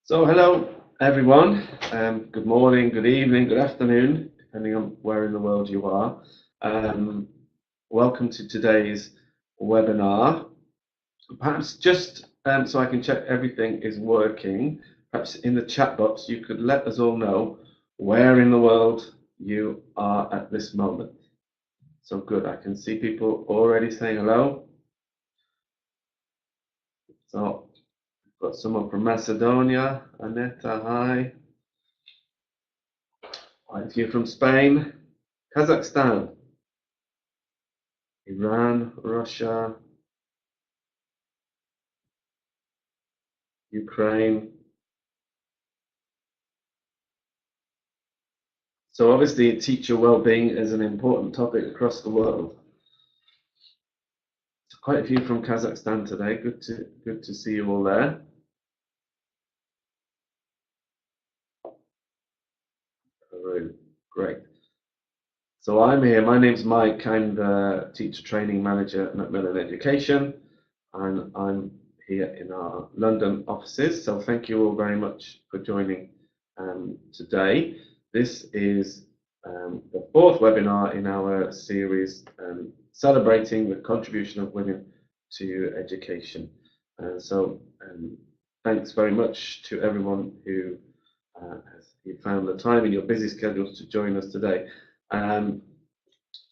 So hello everyone, good morning, good evening, good afternoon, depending on where in the world you are. Um, Welcome to today's webinar. Perhaps just so I can check everything is working, perhaps in the chat box you could let us all know where in the world you are at this moment. So good, I can see people already saying hello. So got someone from Macedonia, Aneta, hi. Quite a few from Spain, Kazakhstan, Iran, Russia, Ukraine. So obviously teacher well-being is an important topic across the world. So quite a few from Kazakhstan today. Good to see you all there. Great. So I'm here. My name's Mike. I'm the teacher training manager at Macmillan Education, and I'm here in our London offices. So thank you all very much for joining today. This is the fourth webinar in our series celebrating the contribution of women to education. So thanks very much to everyone who has found the time in your busy schedules to join us today. I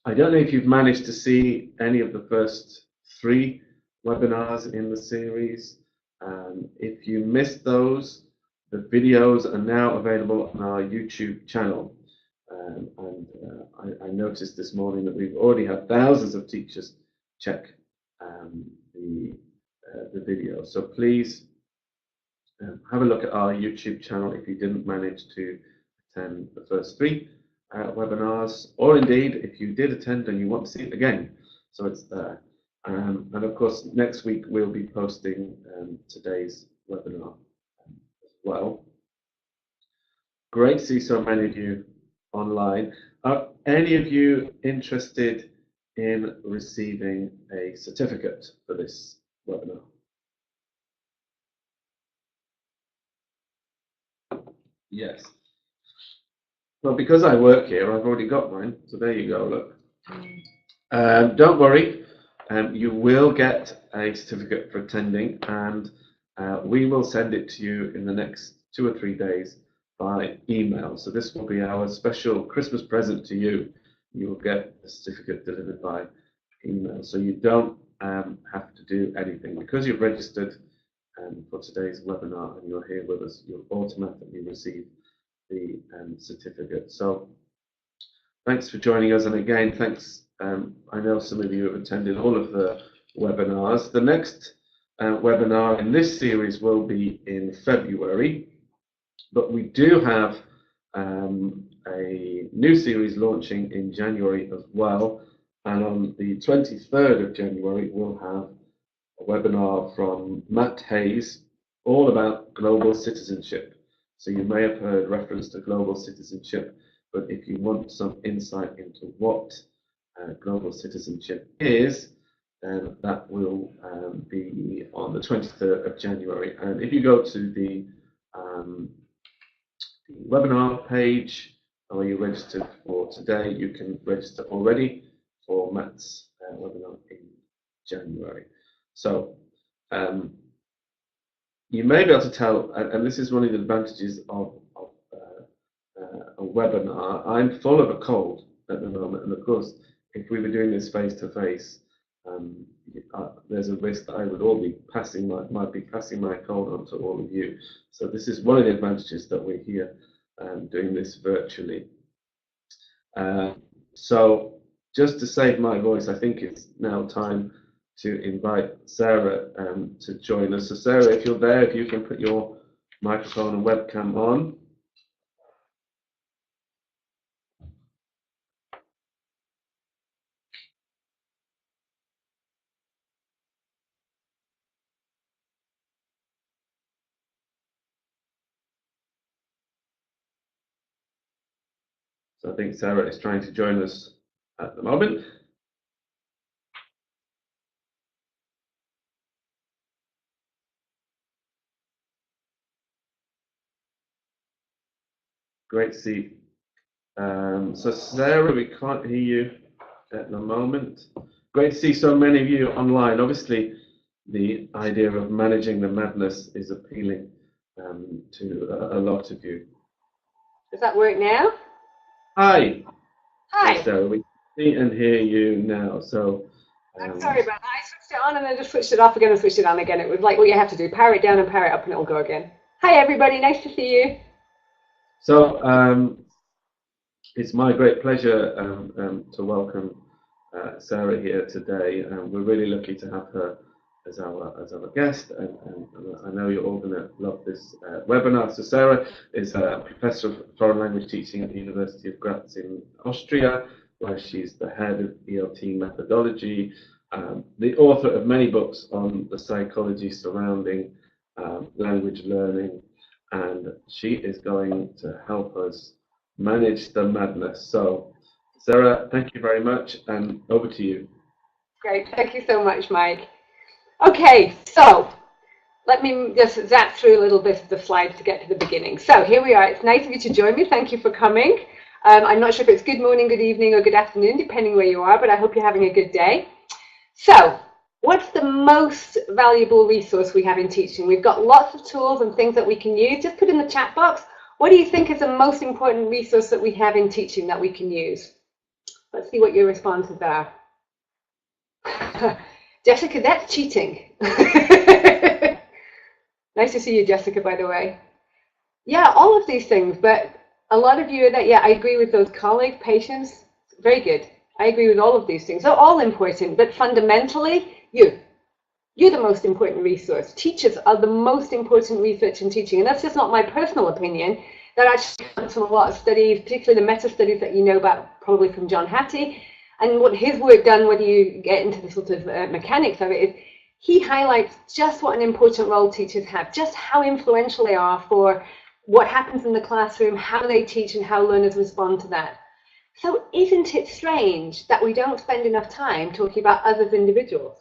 don't know if you've managed to see any of the first three webinars in the series. If you missed those, the videos are now available on our YouTube channel. I noticed this morning that we've already had thousands of teachers check the video. So please have a look at our YouTube channel if you didn't manage to attend the first three webinars, or indeed if you did attend and you want to see it again. So it's there. And of course, next week we'll be posting today's webinar as well. Great to see so many of you online. Are any of you interested in receiving a certificate for this webinar? Yes. Well, because I work here, I've already got mine. So there you go, look. Don't worry, you will get a certificate for attending, and we will send it to you in the next 2 or 3 days by email. So this will be our special Christmas present to you. You will get a certificate delivered by email. So you don't have to do anything. Because you've registered for today's webinar and you're here with us, you'll automatically receive the certificate. So thanks for joining us, and again, thanks. I know some of you have attended all of the webinars. The next webinar in this series will be in February, but we do have a new series launching in January as well. And on the 23rd of January, we'll have a webinar from Matt Hayes, all about global citizenship. So you may have heard reference to global citizenship, but if you want some insight into what global citizenship is, then that will be on the 23rd of January. And if you go to the webinar page where you registered for today, you can register already for Matt's webinar in January. So you may be able to tell, and this is one of the advantages of a webinar. I'm full of a cold at the moment, and of course, if we were doing this face to face, there's a risk that I would all be might be passing my cold on to all of you. So this is one of the advantages that we're here doing this virtually. So just to save my voice, I think it's now time to invite Sarah to join us. So Sarah, if you're there, if you can put your microphone and webcam on. So I think Sarah is trying to join us at the moment. Great to see you. So Sarah, we can't hear you at the moment. Great to see so many of you online. Obviously, the idea of managing the madness is appealing to a lot of you. Does that work now? Hi. Hi. Hi, Sarah. We see and hear you now. So I'm sorry about that. I switched it on and then just switched it off again and switched it on again. It was like what you have to do: power it down and power it up, and it'll go again. Hi, everybody. Nice to see you. So it's my great pleasure to welcome Sarah here today. We're really lucky to have her as our guest, and I know you're all going to love this webinar. So Sarah is a professor of foreign language teaching at the University of Graz in Austria, where she's the head of ELT methodology, the author of many books on the psychology surrounding language learning, and she is going to help us manage the madness. So Sarah, thank you very much, and over to you. Great. Thank you so much, Mike. Okay, so let me just zap through a little bit of the slides to get to the beginning. So here we are. It's nice of you to join me. Thank you for coming. I'm not sure if it's good morning, good evening, or good afternoon, depending where you are, but I hope you're having a good day. So what's the most valuable resource we have in teaching? We've got lots of tools and things that we can use. Just put in the chat box, what do you think is the most important resource that we have in teaching that we can use? Let's see what your responses are. Jessica, that's cheating. Nice to see you, Jessica, by the way. Yeah, all of these things, but a lot of you are that, yeah, I agree with those colleagues, patients, very good. I agree with all of these things. They're all important, but fundamentally, you're the most important resource. Teachers are the most important research in teaching, and that's just not my personal opinion. That actually comes from a lot of studies, particularly the meta-studies that you know about probably from John Hattie, and what his work done, whether you get into the sort of mechanics of it, is he highlights just what an important role teachers have, just how influential they are for what happens in the classroom, how they teach, and how learners respond to that. So isn't it strange that we don't spend enough time talking about us as individuals?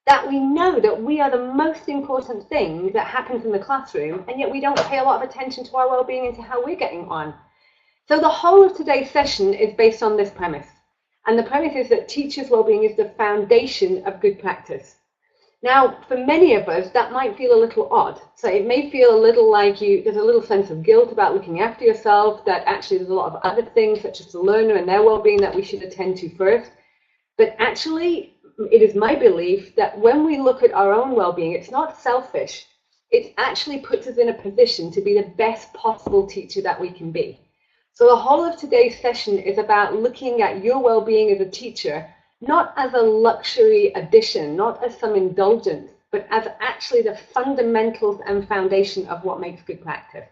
That we know that we are the most important thing that happens in the classroom, and yet we don't pay a lot of attention to our well-being and to how we're getting on. So the whole of today's session is based on this premise. And the premise is that teachers' well-being is the foundation of good practice. Now, for many of us, that might feel a little odd. So it may feel a little like there's a little sense of guilt about looking after yourself, that actually there's a lot of other things, such as the learner and their well-being, that we should attend to first. But actually, it is my belief that when we look at our own well-being, it's not selfish. It actually puts us in a position to be the best possible teacher that we can be. So the whole of today's session is about looking at your well-being as a teacher, not as a luxury addition, not as some indulgence, but as actually the fundamentals and foundation of what makes good practice.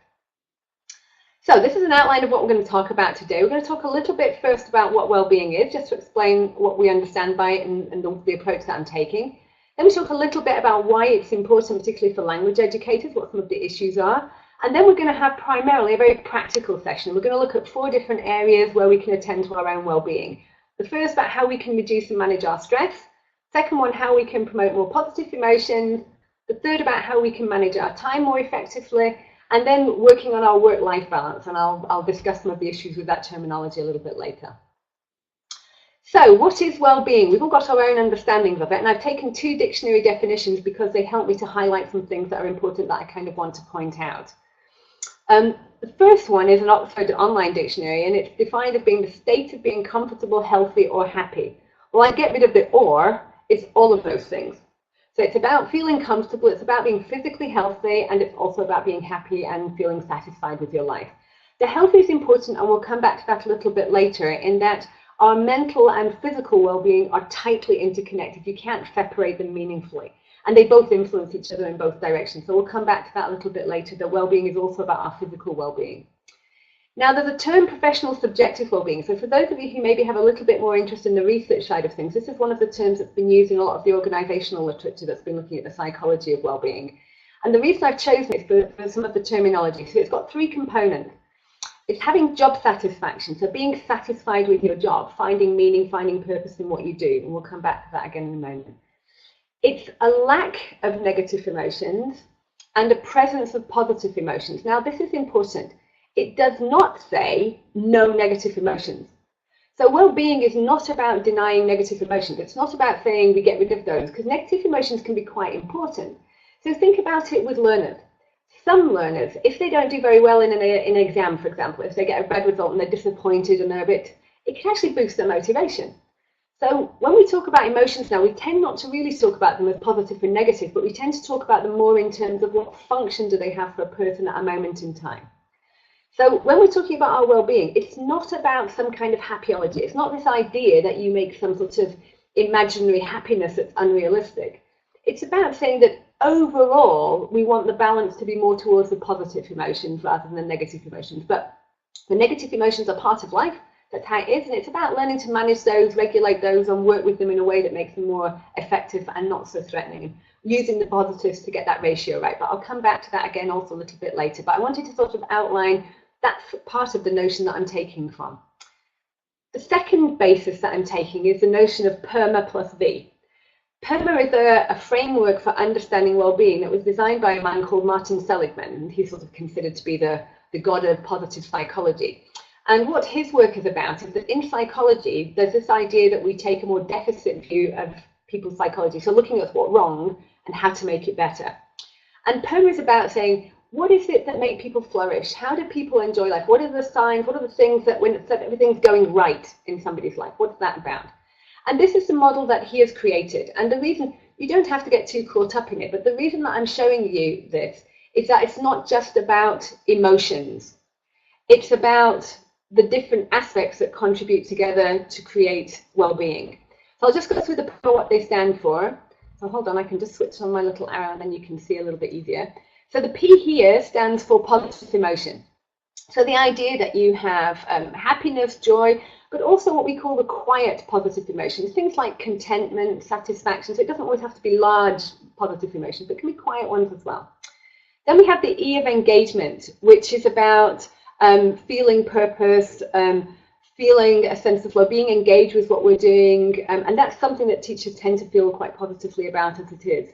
So this is an outline of what we're going to talk about today. We're going to talk a little bit first about what well-being is, just to explain what we understand by it and the approach that I'm taking. Then we talk a little bit about why it's important, particularly for language educators, what some of the issues are. And then we're going to have primarily a very practical session. We're going to look at 4 different areas where we can attend to our own well-being. The first about how we can reduce and manage our stress. Second one, how we can promote more positive emotions. The third about how we can manage our time more effectively. And then working on our work-life balance. And I'll discuss some of the issues with that terminology a little bit later. So what is well-being? We've all got our own understandings of it. And I've taken 2 dictionary definitions because they help me to highlight some things that are important that I kind of want to point out. The first one is an Oxford Online Dictionary, and it's defined as being the state of being comfortable, healthy, or happy. Well, I get rid of the or, it's all of those things. So it's about feeling comfortable, it's about being physically healthy, and it's also about being happy and feeling satisfied with your life. The health is important, and we'll come back to that a little bit later, in that our mental and physical well-being are tightly interconnected. You can't separate them meaningfully. And they both influence each other in both directions. So we'll come back to that a little bit later, that well-being is also about our physical well-being. Now, there's a term, professional subjective well-being. So for those of you who maybe have a little bit more interest in the research side of things, this is one of the terms that's been used in a lot of the organizational literature that's been looking at the psychology of well-being. And the reason I've chosen it is for some of the terminology. So it's got 3 components. It's having job satisfaction, so being satisfied with your job, finding meaning, finding purpose in what you do. And we'll come back to that again in a moment. It's a lack of negative emotions and a presence of positive emotions. Now, this is important. It does not say no negative emotions. So well-being is not about denying negative emotions. It's not about saying we get rid of those, because negative emotions can be quite important. So think about it with learners. Some learners, if they don't do very well in an exam, for example, if they get a bad result and they're disappointed and they're it can actually boost their motivation. So when we talk about emotions now, we tend not to really talk about them as positive and negative, but we tend to talk about them more in terms of what function do they have for a person at a moment in time. So when we're talking about our well-being, it's not about some kind of happyology. It's not this idea that you make some sort of imaginary happiness that's unrealistic. It's about saying that overall, we want the balance to be more towards the positive emotions rather than the negative emotions. But the negative emotions are part of life. That's how it is. And it's about learning to manage those, regulate those, and work with them in a way that makes them more effective and not so threatening. And using the positives to get that ratio right. But I'll come back to that again also a little bit later. But I wanted to sort of outline that's part of the notion that I'm taking from. The second basis that I'm taking is the notion of PERMA plus V. PERMA is a framework for understanding well-being that was designed by a man called Martin Seligman, and he's sort of considered to be the god of positive psychology. And what his work is about is that in psychology, there's this idea that we take a more deficit view of people's psychology, so looking at what's wrong and how to make it better. And PERMA is about saying, what is it that make people flourish? How do people enjoy life? What are the signs? What are the things that when everything's going right in somebody's life? What's that about? And this is the model that he has created. And the reason, you don't have to get too caught up in it, but the reason that I'm showing you this is that it's not just about emotions. It's about the different aspects that contribute together to create well-being. So I'll just go through what they stand for. So hold on, I can just switch on my little arrow and then you can see a little bit easier. So the P here stands for positive emotion. So the idea that you have happiness, joy, but also what we call the quiet positive emotions, things like contentment, satisfaction. So it doesn't always have to be large positive emotions, but it can be quiet ones as well. Then we have the E of engagement, which is about feeling purpose, feeling a sense of flow, being engaged with what we're doing. And that's something that teachers tend to feel quite positively about as it is.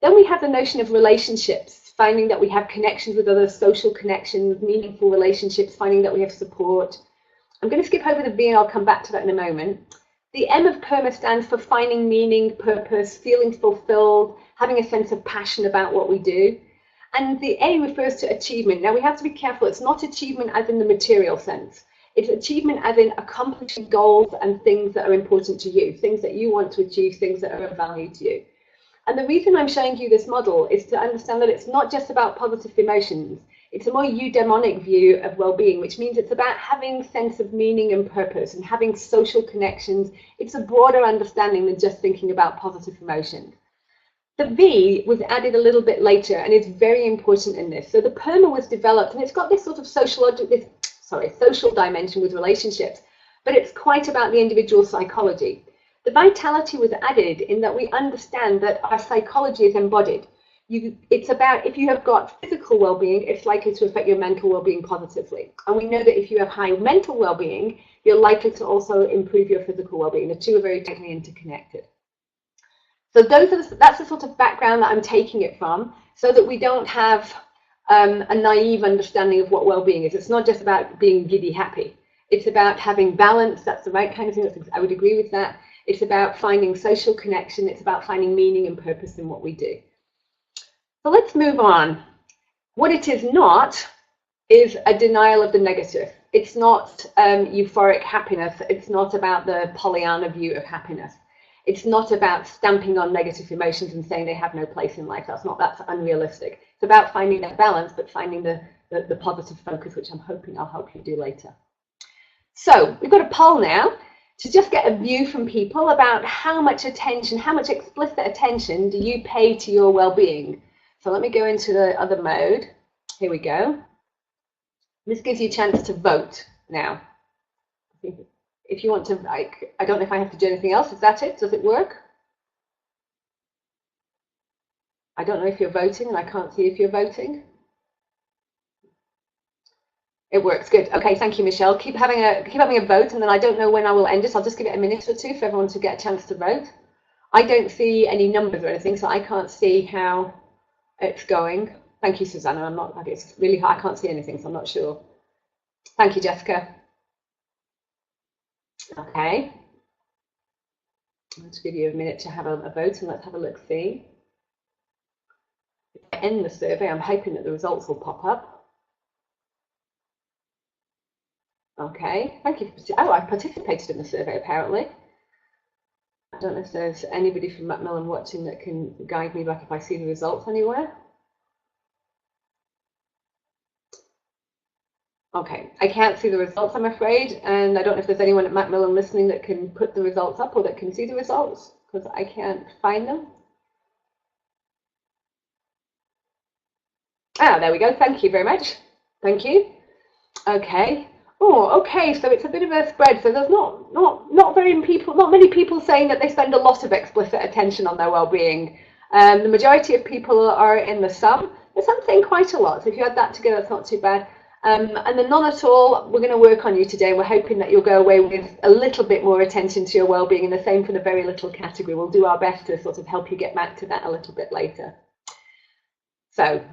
Then we have the notion of relationships, finding that we have connections with others, social connections, meaningful relationships, finding that we have support. I'm going to skip over the V and I'll come back to that in a moment. The M of PERMA stands for finding meaning, purpose, feeling fulfilled, having a sense of passion about what we do. And the A refers to achievement. Now we have to be careful. It's not achievement as in the material sense. It's achievement as in accomplishing goals and things that are important to you, things that you want to achieve, things that are of value to you. And the reason I'm showing you this model is to understand that it's not just about positive emotions. It's a more eudaimonic view of well-being, which means it's about having a sense of meaning and purpose and having social connections. It's a broader understanding than just thinking about positive emotions. The V was added a little bit later and is very important in this. So the PERMA was developed and it's got this sort of social dimension with relationships, but it's quite about the individual psychology. The vitality was added in that we understand that our psychology is embodied. It's about if you have got physical well-being, it's likely to affect your mental well-being positively. And we know that if you have high mental well-being, you're likely to also improve your physical well-being. The two are very tightly interconnected. So that's the sort of background that I'm taking it from, so that we don't have a naive understanding of what well-being is. It's not just about being giddy happy. It's about having balance. That's the right kind of thing. I would agree with that. It's about finding social connection. It's about finding meaning and purpose in what we do. So let's move on. What it is not is a denial of the negative. It's not euphoric happiness. It's not about the Pollyanna view of happiness. It's not about stamping on negative emotions and saying they have no place in life. That's unrealistic. It's about finding that balance, but finding the positive focus, which I'm hoping I'll help you do later. So we've got a poll now to just get a view from people about how much attention, how much explicit attention do you pay to your well-being. So let me go into the other mode. Here we go. This gives you a chance to vote now. If you want to, I don't know if I have to do anything else. Is that it? Does it work? I don't know if you're voting and I can't see if you're voting. It works, good. Okay, thank you, Michelle. Keep having a vote, and then I don't know when I will end this. I'll just give it a minute or two for everyone to get a chance to vote. I don't see any numbers or anything, so I can't see how it's going. Thank you, Susanna. It's really hard. I can't see anything, so I'm not sure. Thank you, Jessica. Okay. Let's give you a minute to have a vote and let's have a look-see. End the survey. I'm hoping that the results will pop up. Okay, thank you. Oh, I participated in the survey apparently. I don't know if there's anybody from Macmillan watching that can guide me back if I see the results anywhere. Okay, I can't see the results, I'm afraid, and I don't know if there's anyone at Macmillan listening that can put the results up or that can see the results, because I can't find them. Ah, there we go. Thank you very much. Thank you. Okay. Oh, okay. So it's a bit of a spread. So there's not many people saying that they spend a lot of explicit attention on their well-being. The majority of people are in the some. There's some saying quite a lot. So if you add that together, it's not too bad. And the none at all, we're going to work on you today. We're hoping that you'll go away with a little bit more attention to your well-being, and the same for the very little category. We'll do our best to sort of help you get back to that a little bit later. So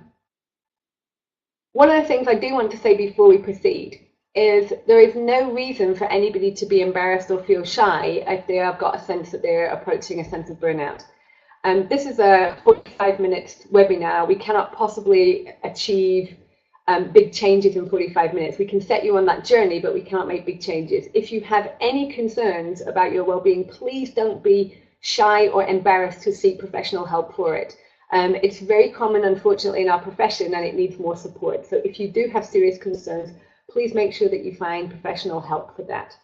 one of the things I do want to say before we proceed is there is no reason for anybody to be embarrassed or feel shy if they have got a sense that they're approaching a sense of burnout. This is a 45-minute webinar. We cannot possibly achieve big changes in 45 minutes. We can set you on that journey, but we can't make big changes. If you have any concerns about your well-being, please don't be shy or embarrassed to seek professional help for it. It's very common, unfortunately, in our profession, and it needs more support. So if you do have serious concerns, please make sure that you find professional help for that.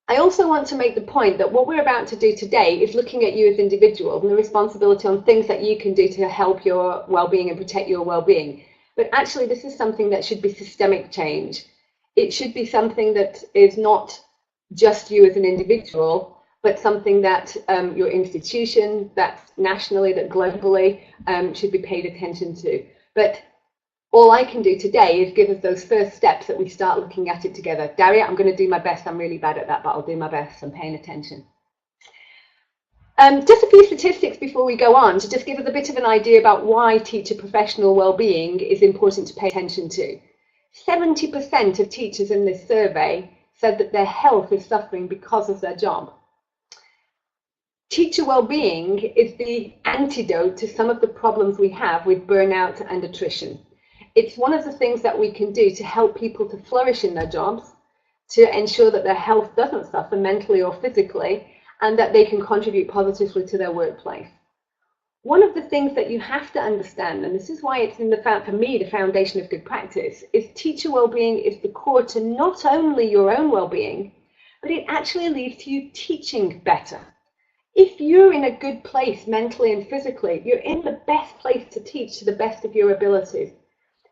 I also want to make the point that what we're about to do today is looking at you as individuals and the responsibility on things that you can do to help your well-being and protect your well-being. But actually, this is something that should be systemic change. It should be something that is not just you as an individual, but something that your institution, that nationally, that globally, should be paid attention to. But all I can do today is give us those first steps that we start looking at it together. Daria, I'm going to do my best. I'm really bad at that, but I'll do my best. I'm paying attention. Just a few statistics before we go on to just give us a bit of an idea about why teacher professional well-being is important to pay attention to. 70% of teachers in this survey said that their health is suffering because of their job. Teacher well-being is the antidote to some of the problems we have with burnout and attrition. It's one of the things that we can do to help people to flourish in their jobs, to ensure that their health doesn't suffer mentally or physically, and that they can contribute positively to their workplace. One of the things that you have to understand, and this is why it's for me the foundation of good practice, is teacher well-being is the core to not only your own well-being, but it actually leads to you teaching better. If you're in a good place mentally and physically, you're in the best place to teach to the best of your abilities.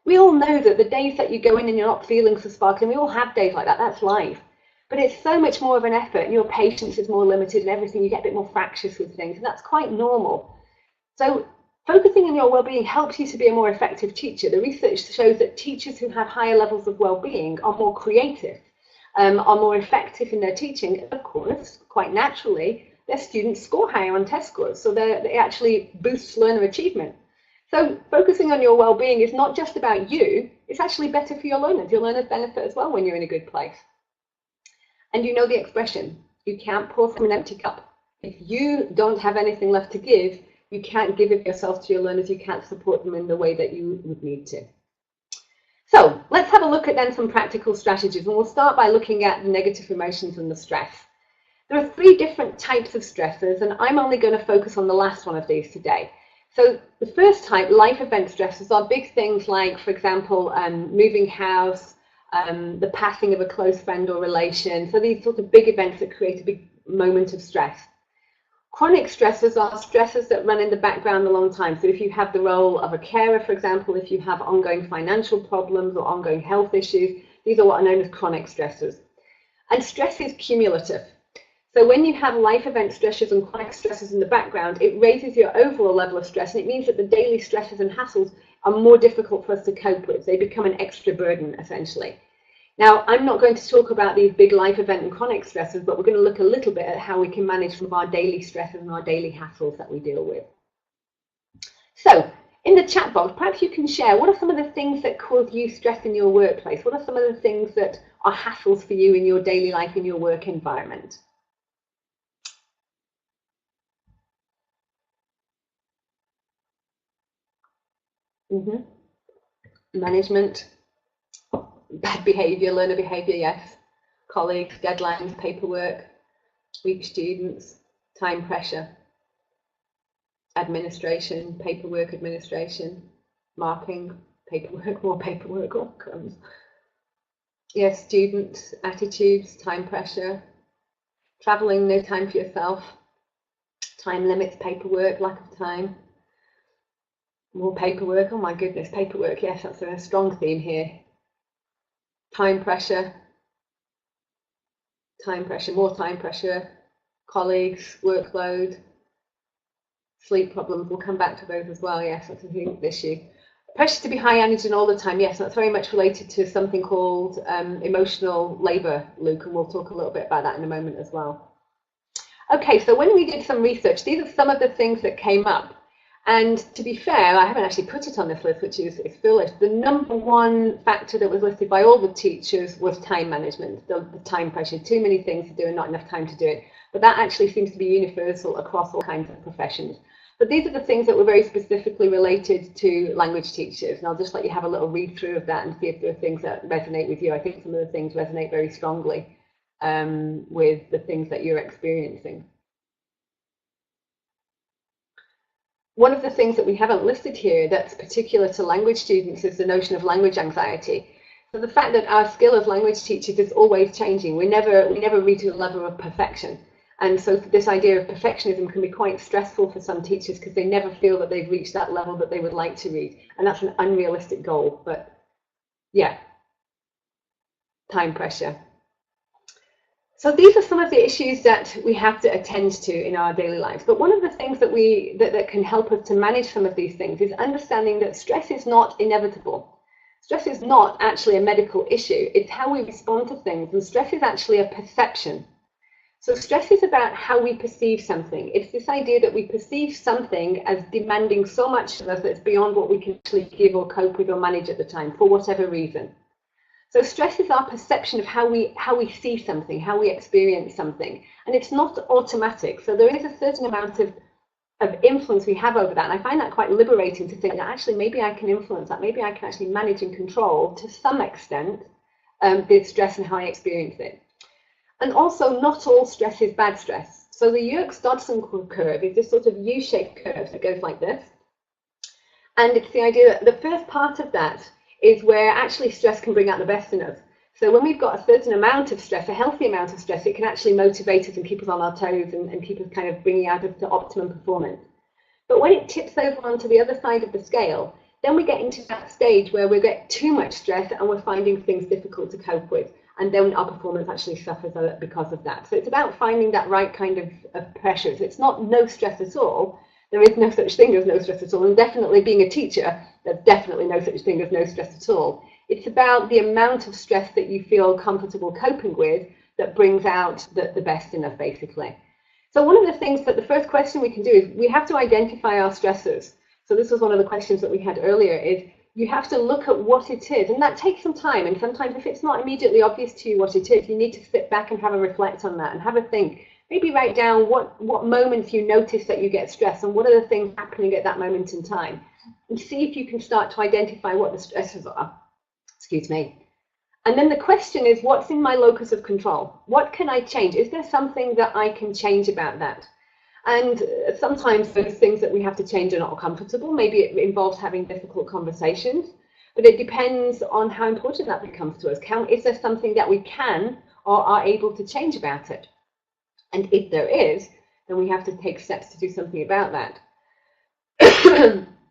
We all know that the days that you go in and you're not feeling so sparkling, we all have days like that, that's life. But it's so much more of an effort, and your patience is more limited and everything, you get a bit more fractious with things, and that's quite normal. So focusing on your well-being helps you to be a more effective teacher. The research shows that teachers who have higher levels of well-being are more creative, are more effective in their teaching, and of course, quite naturally, their students score higher on test scores, so they actually boosts learner achievement. So focusing on your well-being is not just about you, it's actually better for your learners. Your learners benefit as well when you're in a good place. And you know the expression, you can't pour from an empty cup. If you don't have anything left to give, you can't give it yourself to your learners, you can't support them in the way that you would need to. So let's have a look at then some practical strategies, and we'll start by looking at the negative emotions and the stress. There are 3 different types of stresses, and I'm only going to focus on the last one of these today. So the first type, life event stresses, are big things like, for example, moving house, the passing of a close friend or relation. So these sorts of big events that create a big moment of stress. Chronic stresses are stresses that run in the background a long time. So if you have the role of a carer, for example, if you have ongoing financial problems or ongoing health issues, these are what are known as chronic stresses. And stress is cumulative. So when you have life event stresses and chronic stresses in the background, it raises your overall level of stress, and it means that the daily stresses and hassles are more difficult for us to cope with. They become an extra burden, essentially. Now, I'm not going to talk about these big life event and chronic stresses, but we're going to look a little bit at how we can manage some of our daily stresses and our daily hassles that we deal with. So, In the chat box, perhaps you can share, what are some of the things that cause you stress in your workplace? What are some of the things that are hassles for you in your daily life, in your work environment? Management, bad behavior, learner behavior, yes. Colleagues, deadlines, paperwork, weak students, time pressure, administration, paperwork administration, marking, paperwork, more paperwork, all comes. Yes, students, attitudes, time pressure, traveling, no time for yourself, time limits, paperwork, lack of time, more paperwork, oh my goodness, paperwork, yes, that's a strong theme here. Time pressure, more time pressure, colleagues, workload, sleep problems, we'll come back to those as well, yes, that's a huge issue. Pressure to be high energy all the time, yes, that's very much related to something called emotional labour, Luke, and we'll talk a little bit about that in a moment as well. Okay, so when we did some research, these are some of the things that came up. And to be fair, I haven't actually put it on this list, which is foolish. The number one factor that was listed by all the teachers was time management, the time pressure, too many things to do and not enough time to do it. But that actually seems to be universal across all kinds of professions. But these are the things that were very specifically related to language teachers. And I'll just let you have a little read through of that and see if there are things that resonate with you. I think some of the things resonate very strongly with the things that you're experiencing. One of the things that we haven't listed here that's particular to language students is the notion of language anxiety. So the fact that our skill as language teachers is always changing. We never reach a level of perfection. And so this idea of perfectionism can be quite stressful for some teachers because they never feel that they've reached that level that they would like to reach. And that's an unrealistic goal. But yeah, time pressure. So these are some of the issues that we have to attend to in our daily lives. But one of the things that that can help us to manage some of these things is understanding that stress is not inevitable. Stress is not actually a medical issue. It's how we respond to things. And stress is actually a perception. So stress is about how we perceive something. It's this idea that we perceive something as demanding so much of us that it's beyond what we can actually give or cope with or manage at the time for whatever reason. So stress is our perception of how we see something, how we experience something. And it's not automatic. So there is a certain amount of influence we have over that. And I find that quite liberating to think that actually maybe I can influence that. Maybe I can actually manage and control to some extent the stress and how I experience it. And also, not all stress is bad stress. So the Yerkes-Dodson curve is this sort of U-shaped curve that goes like this. And it's the idea that the first part of that is where actually stress can bring out the best in us. So when we've got a certain amount of stress, a healthy amount of stress, it can actually motivate us and keep us on our toes and keep us kind of bringing out to optimum performance. But when it tips over onto the other side of the scale, then we get into that stage where we get too much stress and we're finding things difficult to cope with. And then our performance actually suffers because of that. So it's about finding that right kind of pressure. So it's not no stress at all. There is no such thing as no stress at all. And definitely being a teacher, there's definitely no such thing as no stress at all. It's about the amount of stress that you feel comfortable coping with that brings out the best in us, basically. So one of the things that the first question we can do is we have to identify our stressors. So this was one of the questions that we had earlier is you have to look at what it is, and that takes some time. And sometimes if it's not immediately obvious to you what it is, you need to sit back and have a reflect on that and have a think. Maybe write down what moments you notice that you get stressed and what are the things happening at that moment in time. And see if you can start to identify what the stresses are. Excuse me. And then the question is, what's in my locus of control? What can I change? Is there something that I can change about that? And sometimes those things that we have to change are not comfortable. Maybe it involves having difficult conversations, but it depends on how important that becomes to us. Is there something that we can or are able to change about it? And if there is, then we have to take steps to do something about that.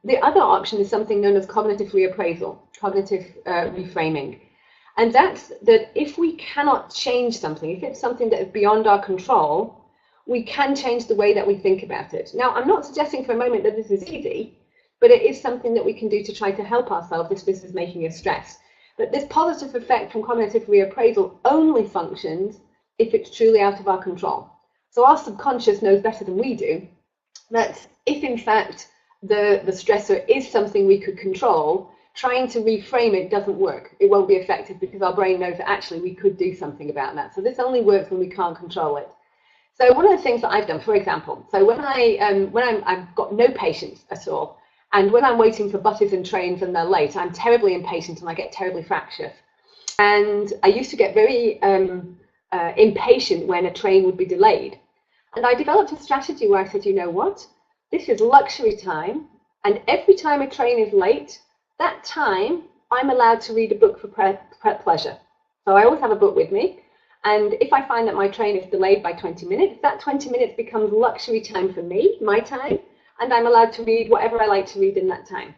The other option is something known as cognitive reappraisal, cognitive reframing. And that's that if we cannot change something, if it's something that is beyond our control, we can change the way that we think about it. Now, I'm not suggesting for a moment that this is easy, but it is something that we can do to try to help ourselves if this is making us stressed. But this positive effect from cognitive reappraisal only functions if it's truly out of our control. So our subconscious knows better than we do that if in fact the stressor is something we could control, trying to reframe it doesn't work. It won't be effective because our brain knows that actually we could do something about that. So this only works when we can't control it. So one of the things that I've done, for example, so when I've got no patience at all, and when I'm waiting for buses and trains and they're late, I'm terribly impatient and I get terribly fractious. And I used to get very impatient when a train would be delayed. And I developed a strategy where I said, you know what? This is luxury time, and every time a train is late, that time I'm allowed to read a book for pleasure. So I always have a book with me, and if I find that my train is delayed by 20 minutes, that 20 minutes becomes luxury time for me, my time, and I'm allowed to read whatever I like to read in that time.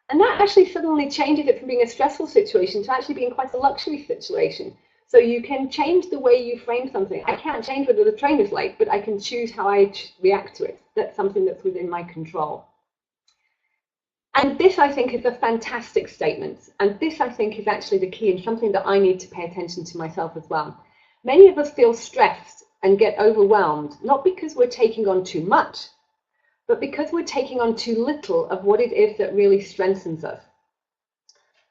And that actually suddenly changes it from being a stressful situation to actually being quite a luxury situation. So you can change the way you frame something. I can't change whether the train is late, but I can choose how I react to it. That's something that's within my control. And this, I think, is a fantastic statement. And this, I think, is actually the key and something that I need to pay attention to myself as well. Many of us feel stressed and get overwhelmed, not because we're taking on too much, but because we're taking on too little of what it is that really strengthens us.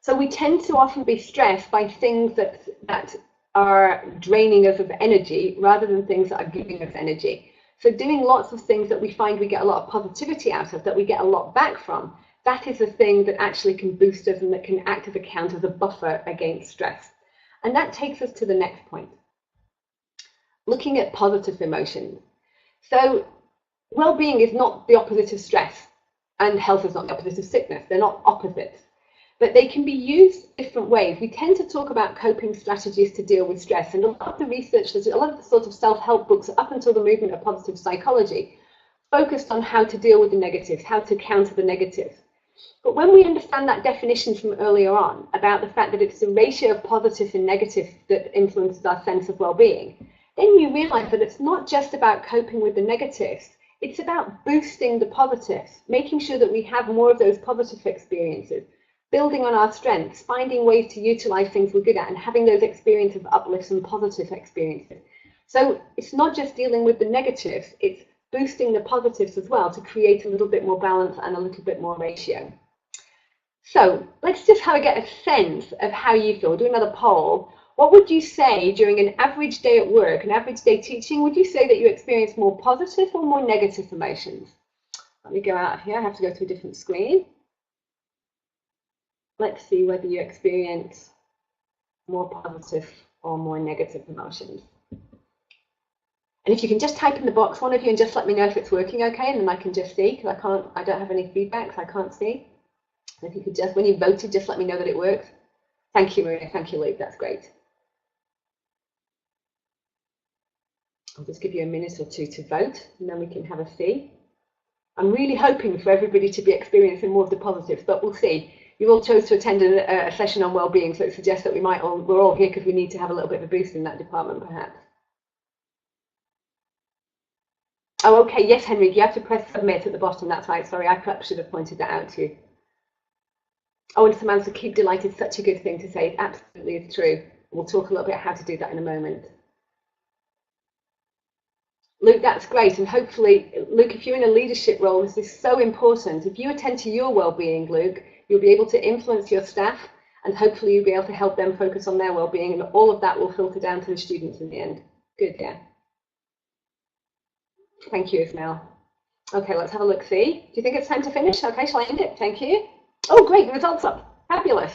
So we tend to often be stressed by things that are draining us of energy rather than things that are giving us energy. So doing lots of things that we find we get a lot of positivity out of, that we get a lot back from, that is a thing that actually can boost us and that can act as a counter, as a buffer against stress. And that takes us to the next point. Looking at positive emotions. So well-being is not the opposite of stress, and health is not the opposite of sickness. They're not opposites, but they can be used different ways. We tend to talk about coping strategies to deal with stress, and a lot of the research, a lot of the sort of self-help books up until the movement of positive psychology focused on how to deal with the negatives, how to counter the negatives. But when we understand that definition from earlier on about the fact that it's the ratio of positive and negative that influences our sense of well-being, then you realize that it's not just about coping with the negatives, it's about boosting the positives, making sure that we have more of those positive experiences, building on our strengths, finding ways to utilize things we're good at, and having those experiences of uplifts and positive experiences. So it's not just dealing with the negatives, it's boosting the positives as well to create a little bit more balance and a little bit more ratio. So let's just get a sense of how you feel. Do another poll. What would you say during an average day at work, an average day teaching, would you say that you experience more positive or more negative emotions? Let me go out of here. I have to go to a different screen. Let's see whether you experience more positive or more negative emotions. And if you can just type in the box, one of you, and just let me know if it's working okay, and then I can just see, because I don't have any feedback, so I can't see. If you could just, when you voted, just let me know that it works. Thank you, Maria. Thank you, Luke. That's great. I'll just give you a minute or two to vote, and then we can have a see. I'm really hoping for everybody to be experiencing more of the positives, but we'll see. You all chose to attend a session on well-being, so it suggests that we're all here because we need to have a little bit of a boost in that department, perhaps. Oh, okay. Yes, Henry, you have to press submit at the bottom. That's right. Sorry, I perhaps should have pointed that out to you. Oh, and Samantha, keep delighted. Such a good thing to say. It absolutely is true. We'll talk a little bit how to do that in a moment. Luke, that's great. And hopefully, Luke, if you're in a leadership role, this is so important. If you attend to your well-being, Luke, you'll be able to influence your staff, and hopefully you'll be able to help them focus on their well-being, and all of that will filter down to the students in the end. Good, yeah. Thank you, Ismail. Okay, let's have a look, see. Do you think it's time to finish? Okay, shall I end it? Thank you. Oh, great, the results up. Fabulous.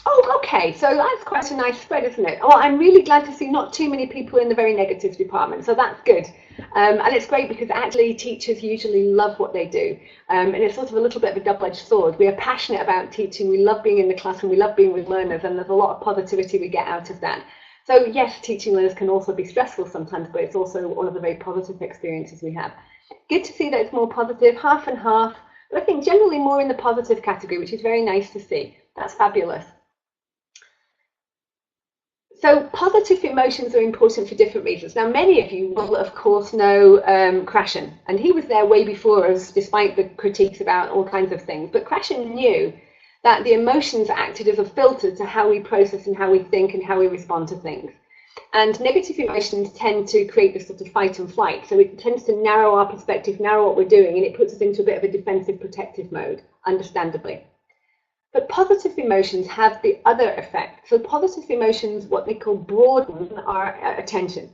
Oh, okay, so that's quite a nice spread, isn't it? Well, I'm really glad to see not too many people in the very negative department, so that's good. And it's great because actually teachers usually love what they do. And it's sort of a little bit of a double-edged sword. We are passionate about teaching, we love being in the classroom, we love being with learners, and there's a lot of positivity we get out of that. So yes, teaching learners can also be stressful sometimes, but it's also one of the very positive experiences we have. Good to see that it's more positive, half and half, but I think generally more in the positive category, which is very nice to see. That's fabulous. So positive emotions are important for different reasons. Now, many of you will, of course, know Krashen, and he was there way before us, despite the critiques about all kinds of things. But Krashen knew that the emotions acted as a filter to how we process and how we think and how we respond to things. And negative emotions tend to create this sort of fight and flight. So it tends to narrow our perspective, narrow what we're doing, and it puts us into a bit of a defensive protective mode, understandably. But positive emotions have the other effect. So positive emotions, what they call, broaden our attention.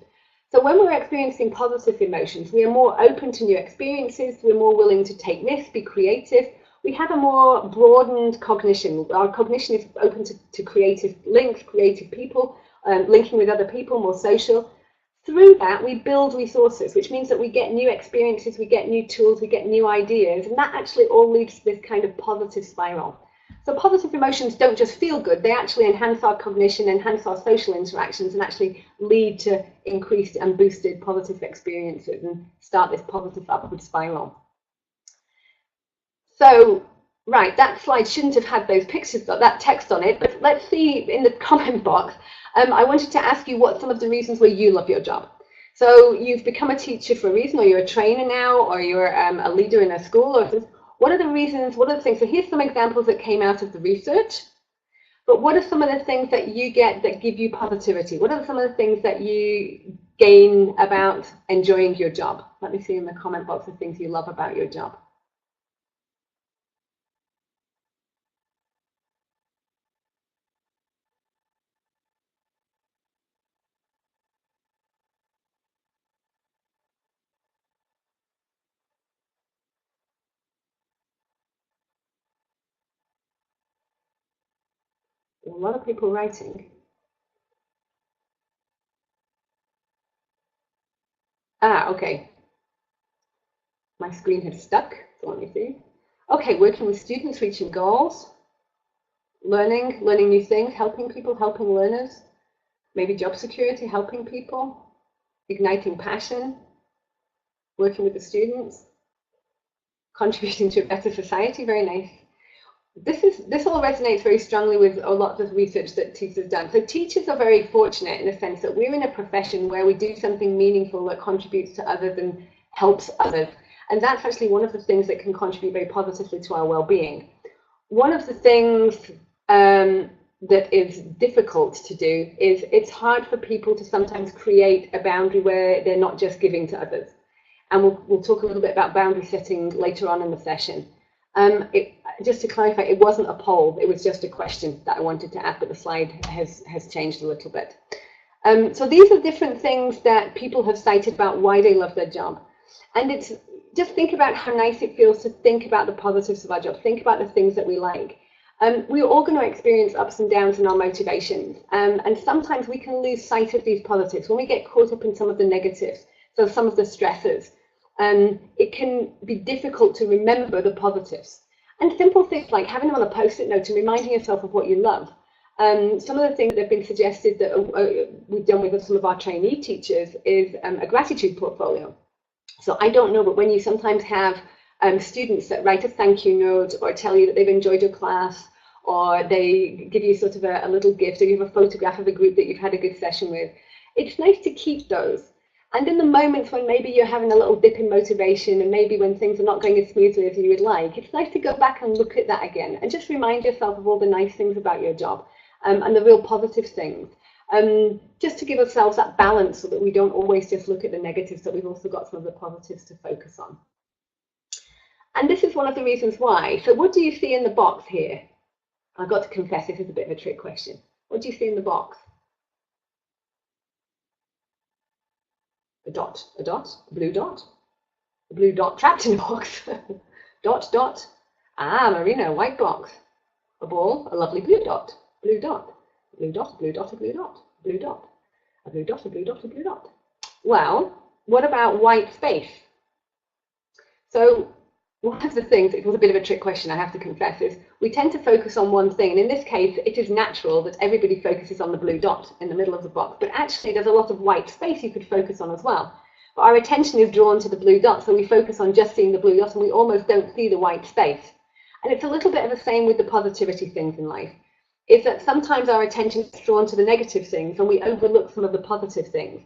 So when we're experiencing positive emotions, we are more open to new experiences, we're more willing to take risks, be creative. We have a more broadened cognition. Our cognition is open to creative links, creative people, linking with other people, more social. Through that, we build resources, which means that we get new experiences, we get new tools, we get new ideas, and that actually all leads to this kind of positive spiral. So positive emotions don't just feel good, they actually enhance our cognition, enhance our social interactions, and actually lead to increased and boosted positive experiences and start this positive upward spiral. So, right, that slide shouldn't have had those pictures, that text on it, but let's see in the comment box. I wanted to ask you what some of the reasons where you love your job. So you've become a teacher for a reason, or you're a trainer now, or you're a leader in a school, or what are the reasons, what are the things? So here's some examples that came out of the research, but what are some of the things that you get that give you positivity? What are some of the things that you gain about enjoying your job? Let me see in the comment box the things you love about your job. A lot of people writing. Okay. My screen has stuck, so let me see. Okay, working with students, reaching goals, learning new things, helping people, helping learners, maybe job security, helping people, igniting passion, working with the students, contributing to a better society, very nice. This all resonates very strongly with a lot of research that teachers have done. So teachers are very fortunate in the sense that we're in a profession where we do something meaningful that contributes to others and helps others. And that's actually one of the things that can contribute very positively to our well-being. One of the things that is difficult to do is it's hard for people to sometimes create a boundary where they're not just giving to others. And we'll talk a little bit about boundary setting later on in the session. Just to clarify, it wasn't a poll, it was just a question that I wanted to ask, but the slide has changed a little bit. So these are different things that people have cited about why they love their job. And it's just think about how nice it feels to think about the positives of our job, think about the things that we like. We're all going to experience ups and downs in our motivations, and sometimes we can lose sight of these positives when we get caught up in some of the negatives, so some of the stresses. It can be difficult to remember the positives. And simple things like having them on a post-it note and reminding yourself of what you love. Some of the things that have been suggested that we've done with some of our trainee teachers is a gratitude portfolio. So I don't know, but when you sometimes have students that write a thank you note or tell you that they've enjoyed your class, or they give you sort of a little gift, or you have a photograph of a group that you've had a good session with, it's nice to keep those. And in the moments when maybe you're having a little dip in motivation and maybe when things are not going as smoothly as you would like, it's nice to go back and look at that again and just remind yourself of all the nice things about your job and the real positive things. Just to give ourselves that balance so that we don't always just look at the negatives, that we've also got some of the positives to focus on. And this is one of the reasons why. So what do you see in the box here? I've got to confess, this is a bit of a trick question. What do you see in the box? A dot, a blue dot, a blue dot trapped in a box. Dot, dot. Marina, white box. A ball, a lovely blue dot, blue dot, blue dot, blue dot, a blue dot, blue dot, a blue dot, a blue dot, a blue dot. Well, what about white space? So one of the things, it was a bit of a trick question, I have to confess, is we tend to focus on one thing. And in this case, it is natural that everybody focuses on the blue dot in the middle of the box. But actually, there's a lot of white space you could focus on as well. But our attention is drawn to the blue dot, so we focus on just seeing the blue dot, and we almost don't see the white space. And it's a little bit of the same with the positivity things in life, is that sometimes our attention is drawn to the negative things, and we overlook some of the positive things.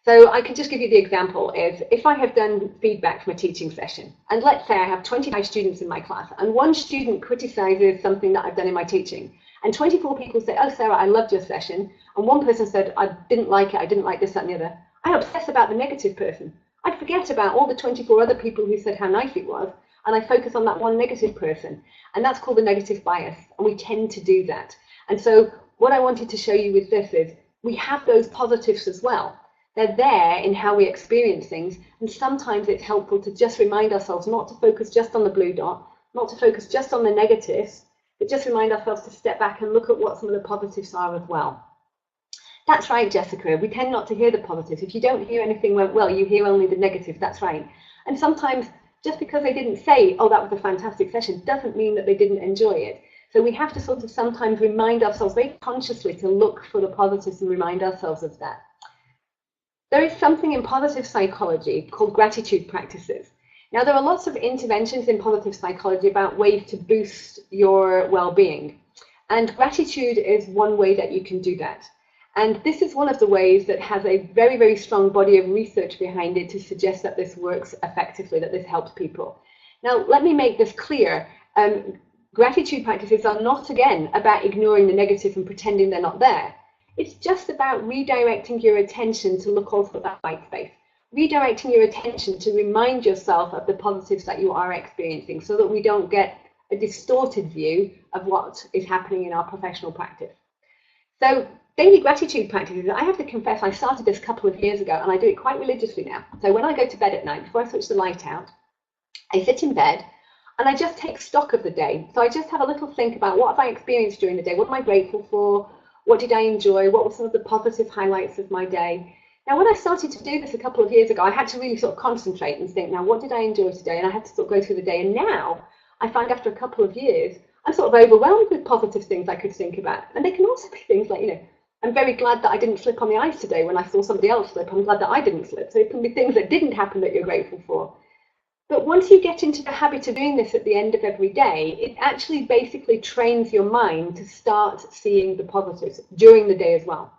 So I can just give you the example is if I have done feedback from a teaching session, and let's say I have 25 students in my class, and one student criticizes something that I've done in my teaching, and 24 people say, oh, Sarah, I loved your session, and one person said, I didn't like it, I didn't like this, that, and the other, I obsess about the negative person. I forget about all the 24 other people who said how nice it was, and I focus on that one negative person. And that's called the negative bias, and we tend to do that. And so what I wanted to show you with this is we have those positives as well. They're there in how we experience things, and sometimes it's helpful to just remind ourselves not to focus just on the blue dot, not to focus just on the negatives, but just remind ourselves to step back and look at what some of the positives are as well. That's right, Jessica. We tend not to hear the positives. If you don't hear anything went well, you hear only the negatives. That's right. And sometimes just because they didn't say, oh, that was a fantastic session, doesn't mean that they didn't enjoy it. So we have to sort of sometimes remind ourselves very consciously to look for the positives and remind ourselves of that. There is something in positive psychology called gratitude practices. Now, there are lots of interventions in positive psychology about ways to boost your well-being. And gratitude is one way that you can do that. And this is one of the ways that has a very, very strong body of research behind it to suggest that this works effectively, that this helps people. Now, let me make this clear. Gratitude practices are not, again, about ignoring the negative and pretending they're not there. It's just about redirecting your attention to look also at that white space. Redirecting your attention to remind yourself of the positives that you are experiencing so that we don't get a distorted view of what is happening in our professional practice. So daily gratitude practices, I have to confess, I started this a couple of years ago and I do it quite religiously now. So when I go to bed at night, before I switch the light out, I sit in bed and I just take stock of the day. So I just have a little think about what have I experienced during the day, what am I grateful for, what did I enjoy, what were some of the positive highlights of my day. Now, when I started to do this a couple of years ago, I had to really sort of concentrate and think, now, what did I enjoy today? And I had to sort of go through the day. And now I find after a couple of years, I'm sort of overwhelmed with positive things I could think about. And they can also be things like, I'm very glad that I didn't slip on the ice today when I saw somebody else slip. I'm glad that I didn't slip. So it can be things that didn't happen that you're grateful for. But once you get into the habit of doing this at the end of every day, it actually basically trains your mind to start seeing the positives during the day as well.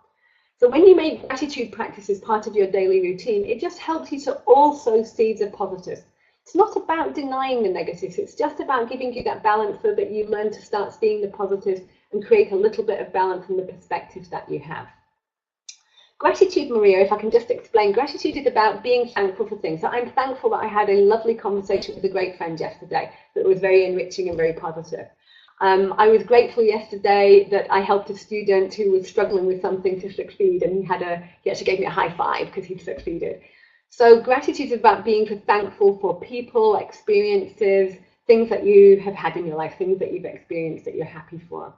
So when you make gratitude practices part of your daily routine, it just helps you to also see the positives. It's not about denying the negatives. It's just about giving you that balance so that you learn to start seeing the positives and create a little bit of balance in the perspectives that you have. Gratitude, Maria, if I can just explain, gratitude is about being thankful for things. So I'm thankful that I had a lovely conversation with a great friend yesterday that was very enriching and very positive. I was grateful yesterday that I helped a student who was struggling with something to succeed, and he actually gave me a high five because he'd succeeded. So gratitude is about being thankful for people, experiences, things that you have had in your life, things that you've experienced that you're happy for.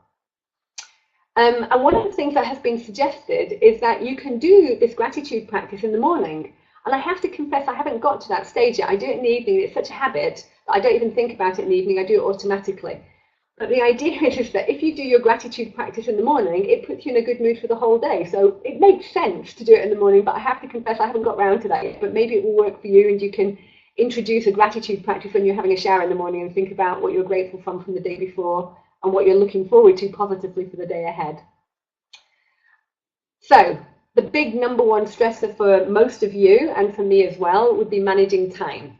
And one of the things that has been suggested is that you can do this gratitude practice in the morning. And I have to confess, I haven't got to that stage yet. I do it in the evening. It's such a habit that I don't even think about it in the evening. I do it automatically. But the idea is that if you do your gratitude practice in the morning, it puts you in a good mood for the whole day. So it makes sense to do it in the morning, but I have to confess I haven't got round to that yet. But maybe it will work for you, and you can introduce a gratitude practice when you're having a shower in the morning and think about what you're grateful from the day before and what you're looking forward to positively for the day ahead. So the big number one stressor for most of you, and for me as well, would be managing time.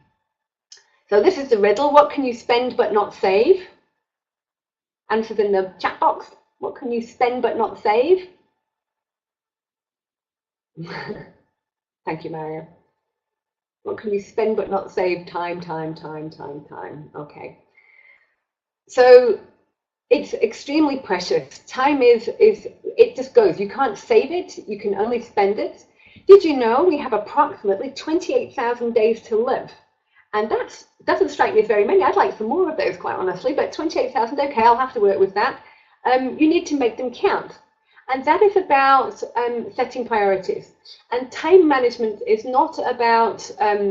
So this is the riddle. What can you spend but not save? Answers in the chat box. What can you spend but not save? Thank you, Mario. What can you spend but not save? Time. Okay. So it's extremely precious. Time it just goes. You can't save it. You can only spend it. Did you know we have approximately 28,000 days to live? And that doesn't strike me as very many. I'd like some more of those, quite honestly, but 28,000, okay, I'll have to work with that. You need to make them count. And that is about setting priorities. And time management is not about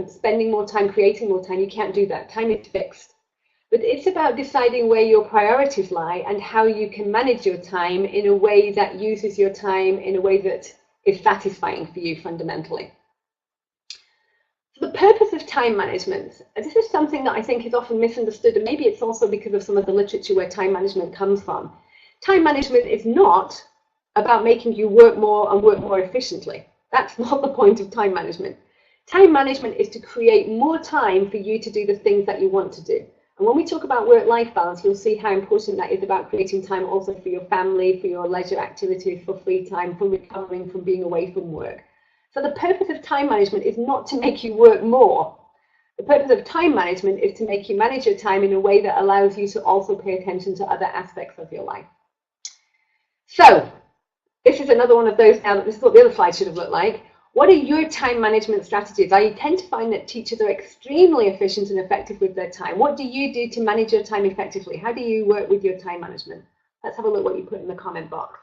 spending more time, creating more time. You can't do that. Time is fixed. But it's about deciding where your priorities lie and how you can manage your time in a way that uses your time in a way that is satisfying for you fundamentally. The purpose of time management, this is something that I think is often misunderstood, and maybe it's also because of some of the literature where time management comes from. Time management is not about making you work more and work more efficiently. That's not the point of time management. Time management is to create more time for you to do the things that you want to do. And when we talk about work-life balance, you'll see how important that is about creating time also for your family, for your leisure activities, for free time, for recovering from being away from work. So the purpose of time management is not to make you work more. The purpose of time management is to make you manage your time in a way that allows you to also pay attention to other aspects of your life. So this is another one of those now, this is what the other slide should have looked like. What are your time management strategies? I tend to find that teachers are extremely efficient and effective with their time. What do you do to manage your time effectively? How do you work with your time management? Let's have a look what you put in the comment box.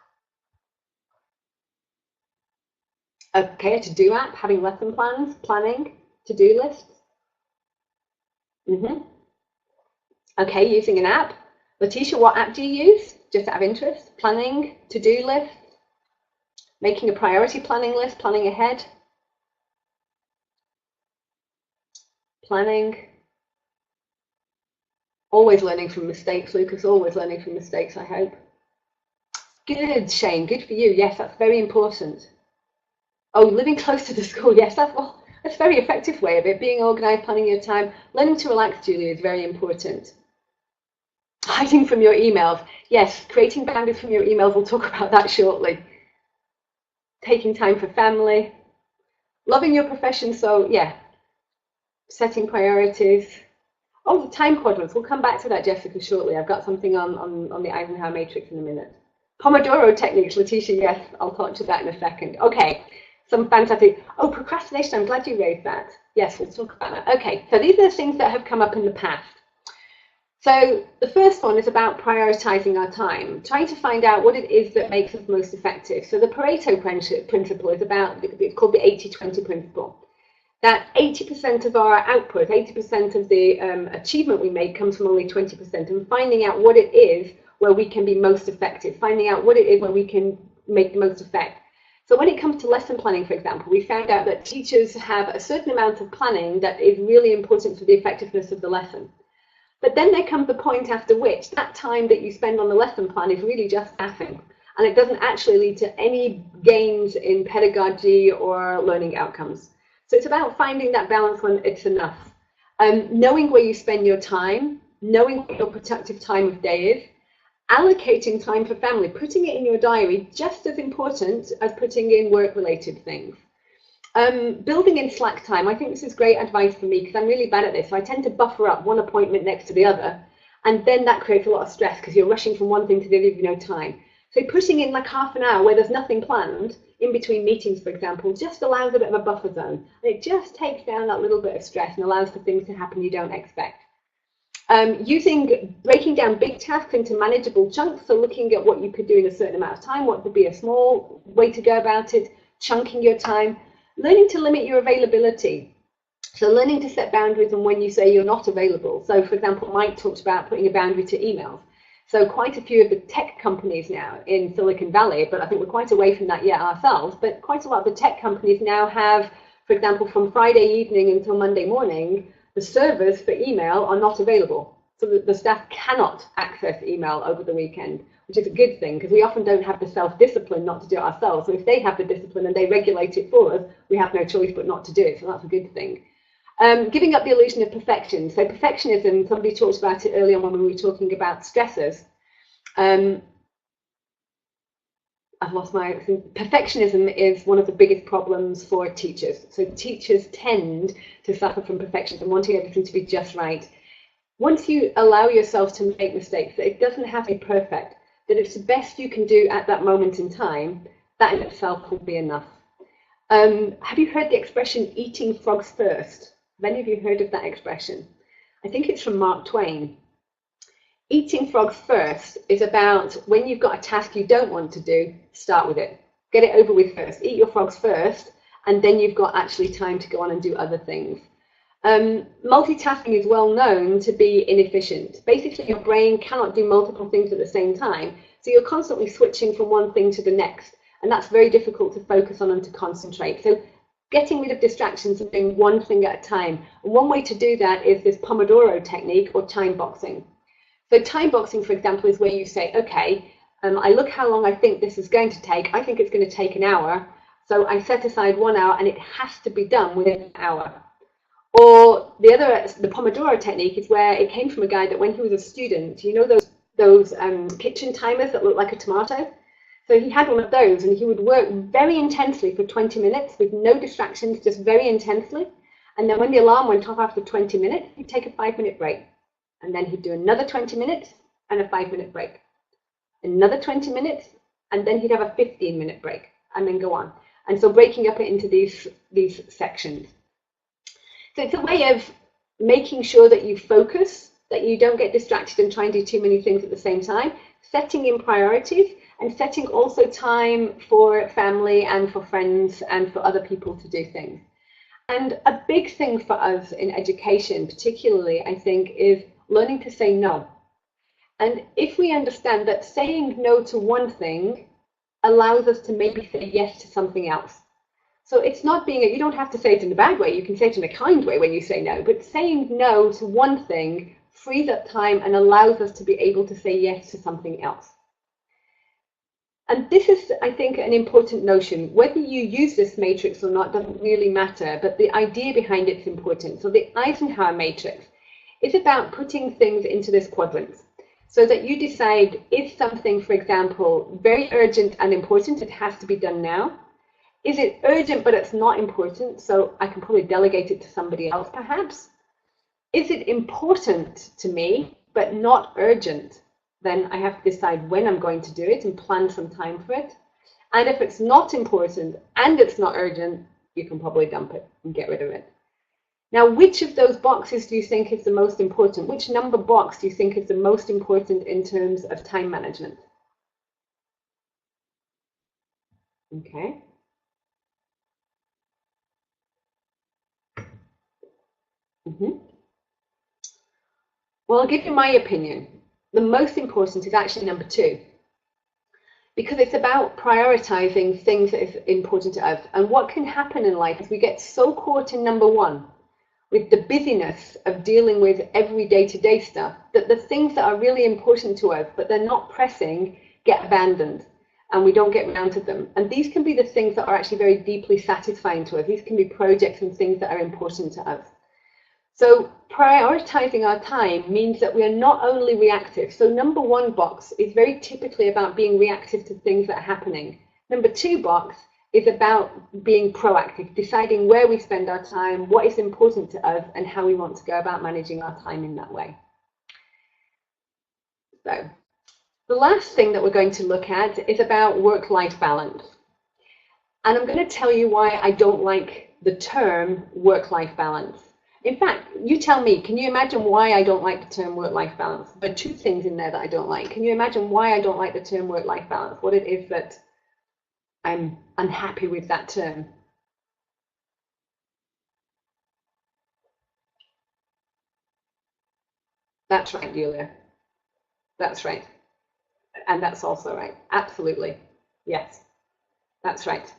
Okay, a to-do app, having lesson plans, planning, to-do lists. Okay, using an app. Letitia, what app do you use? Just out of interest. Planning, to-do list. Making a priority planning list, planning ahead. Planning. Always learning from mistakes, Lucas, always learning from mistakes, I hope. Good, Shane, good for you. Yes, that's very important. Oh, living close to the school, yes, that's a very effective way of it. Being organised, planning your time. Learning to relax, Julia, is very important. Hiding from your emails. Yes, creating boundaries from your emails, we'll talk about that shortly. Taking time for family, loving your profession, so yeah, setting priorities. Oh, the time quadrants, we'll come back to that, Jessica, shortly. I've got something on the Eisenhower matrix in a minute. Pomodoro techniques, Letitia, yes, I'll talk to that in a second. Okay, some fantastic, oh, procrastination, I'm glad you raised that. Yes, we'll talk about that. Okay, so these are the things that have come up in the past. So the first one is about prioritizing our time, trying to find out what it is that makes us most effective. So the Pareto principle is about, it's called the 80-20 principle. That 80% of our output, 80% of the achievement we make comes from only 20%, and finding out what it is where we can be most effective, finding out what it is where we can make the most effect. So when it comes to lesson planning, for example, we found out that teachers have a certain amount of planning that is really important for the effectiveness of the lesson. But then there comes the point after which that time that you spend on the lesson plan is really just faffing, and it doesn't actually lead to any gains in pedagogy or learning outcomes. So it's about finding that balance when it's enough. Knowing where you spend your time, knowing what your productive time of day is, allocating time for family, putting it in your diary, just as important as putting in work-related things. Building in slack time, I think this is great advice for me because I'm really bad at this. So I tend to buffer up one appointment next to the other, and then that creates a lot of stress because you're rushing from one thing to the other, you have no time. So putting in like half an hour where there's nothing planned in between meetings, for example, just allows a bit of a buffer zone. And it just takes down that little bit of stress and allows for things to happen you don't expect. Breaking down big tasks into manageable chunks, so looking at what you could do in a certain amount of time, what would be a small way to go about it, chunking your time. Learning to limit your availability. So learning to set boundaries on when you say you're not available. So for example, Mike talked about putting a boundary to emails. So quite a few of the tech companies now in Silicon Valley, but I think we're quite away from that yet ourselves, but quite a lot of the tech companies now have, for example, from Friday evening until Monday morning, the servers for email are not available. So the staff cannot access email over the weekend, which is a good thing because we often don't have the self-discipline not to do it ourselves. So if they have the discipline and they regulate it for us, we have no choice but not to do it. So that's a good thing. Giving up the illusion of perfection. So perfectionism, somebody talked about it earlier when we were talking about stressors. I've lost my, perfectionism is one of the biggest problems for teachers. So teachers tend to suffer from perfectionism and wanting everything to be just right. Once you allow yourself to make mistakes, that it doesn't have to be perfect, that it's the best you can do at that moment in time, that in itself will be enough. Have you heard the expression eating frogs first? Have any of you heard of that expression? I think it's from Mark Twain. Eating frogs first is about when you've got a task you don't want to do, start with it. Get it over with first. Eat your frogs first, and then you've got actually time to go on and do other things. Multitasking is well known to be inefficient. Basically, your brain cannot do multiple things at the same time, so you're constantly switching from one thing to the next, and that's very difficult to focus on and to concentrate. So getting rid of distractions and doing one thing at a time. And one way to do that is this Pomodoro technique or time boxing. So time boxing, for example, is where you say, okay, I look how long I think this is going to take. I think it's going to take an hour. So I set aside 1 hour and it has to be done within an hour. Or the Pomodoro technique is where it came from a guy that when he was a student, you know those kitchen timers that look like a tomato? So he had one of those, and he would work very intensely for 20 minutes with no distractions, just very intensely. And then when the alarm went off after 20 minutes, he'd take a 5-minute break. And then he'd do another 20 minutes and a 5-minute break. Another 20 minutes, and then he'd have a 15-minute break, and then go on. And so breaking up into these sections. So it's a way of making sure that you focus, that you don't get distracted and try and do too many things at the same time, setting in priorities, and setting also time for family and for friends and for other people to do things. And a big thing for us in education, particularly, I think, is learning to say no. And if we understand that saying no to one thing allows us to maybe say yes to something else. So it's not you don't have to say it in a bad way, you can say it in a kind way when you say no, but saying no to one thing frees up time and allows us to be able to say yes to something else. And this is, I think, an important notion. Whether you use this matrix or not doesn't really matter, but the idea behind it is important. So the Eisenhower matrix is about putting things into this quadrant so that you decide, is something, for example, very urgent and important, it has to be done now? Is it urgent but it's not important, so I can probably delegate it to somebody else perhaps? Is it important to me but not urgent? Then I have to decide when I'm going to do it and plan some time for it. And if it's not important and it's not urgent, you can probably dump it and get rid of it. Now, which of those boxes do you think is the most important? Which number box do you think is the most important in terms of time management? Okay. Well, I'll give you my opinion. The most important is actually number 2, because it's about prioritizing things that is important to us. And what can happen in life is we get so caught in number 1 with the busyness of dealing with every day-to-day stuff that the things that are really important to us but they're not pressing get abandoned and we don't get around to them. And these can be the things that are actually very deeply satisfying to us. These can be projects and things that are important to us. So prioritizing our time means that we are not only reactive. So number 1 box is very typically about being reactive to things that are happening. Number 2 box is about being proactive, deciding where we spend our time, what is important to us, and how we want to go about managing our time in that way. So the last thing that we're going to look at is about work-life balance. And I'm going to tell you why I don't like the term work-life balance. In fact, you tell me, can you imagine why I don't like the term work-life balance? There are 2 things in there that I don't like. Can you imagine why I don't like the term work-life balance? What it is that I'm unhappy with that term? That's right, Julia. That's right. And that's also right. Absolutely. Yes, that's right.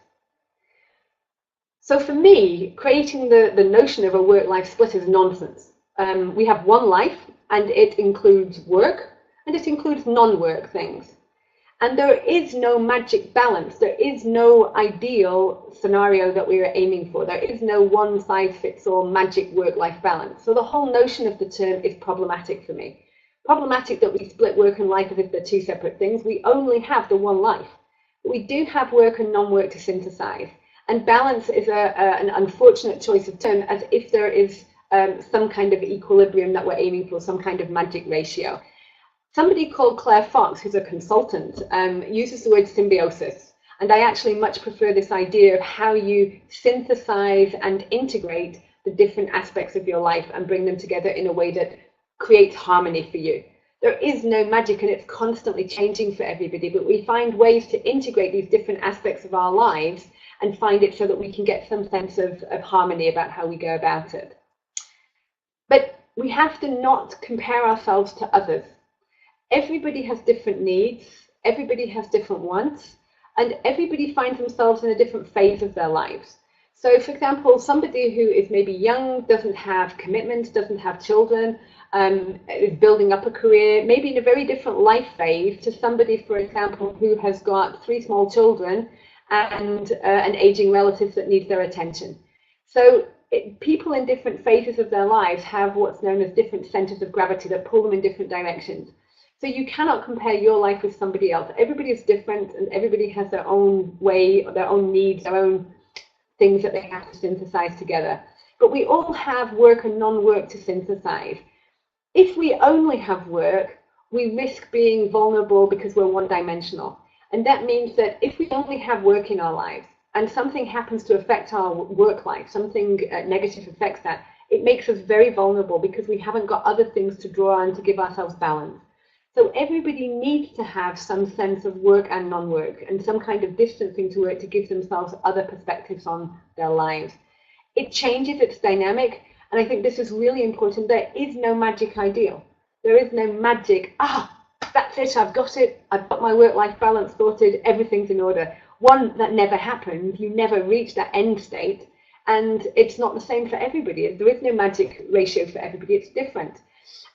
So for me, creating the notion of a work-life split is nonsense. We have one life, and it includes work, and it includes non-work things. And there is no magic balance. There is no ideal scenario that we are aiming for. There is no one-size-fits-all magic work-life balance. So the whole notion of the term is problematic for me. Problematic that we split work and life as if they're 2 separate things. We only have the one life. But we do have work and non-work to synthesize. And balance is an unfortunate choice of term, as if there is some kind of equilibrium that we're aiming for, some kind of magic ratio. Somebody called Claire Fox, who's a consultant, uses the word symbiosis. And I actually much prefer this idea of how you synthesize and integrate the different aspects of your life and bring them together in a way that creates harmony for you. There is no magic, and it's constantly changing for everybody, but we find ways to integrate these different aspects of our lives and find it so that we can get some sense of harmony about how we go about it. But we have to not compare ourselves to others. Everybody has different needs, everybody has different wants, and everybody finds themselves in a different phase of their lives. So, for example, somebody who is maybe young, doesn't have commitments, doesn't have children, is building up a career, maybe in a very different life phase to somebody, for example, who has got 3 small children and an aging relative that needs their attention. So people in different phases of their lives have what's known as different centers of gravity that pull them in different directions. So you cannot compare your life with somebody else. Everybody is different, and everybody has their own way, their own needs, their own things that they have to synthesize together. But we all have work and non-work to synthesize. If we only have work, we risk being vulnerable because we're one-dimensional. And that means that if we only have work in our lives and something happens to affect our work life, something negative affects that, it makes us very vulnerable because we haven't got other things to draw on to give ourselves balance. So everybody needs to have some sense of work and non-work and some kind of distancing to work to give themselves other perspectives on their lives. It changes its dynamic, and I think this is really important. There is no magic ideal. There is no magic, that's it, I've got it, I've got my work-life balance sorted, everything's in order. One, that never happens, you never reach that end state, and it's not the same for everybody. There is no magic ratio for everybody, it's different.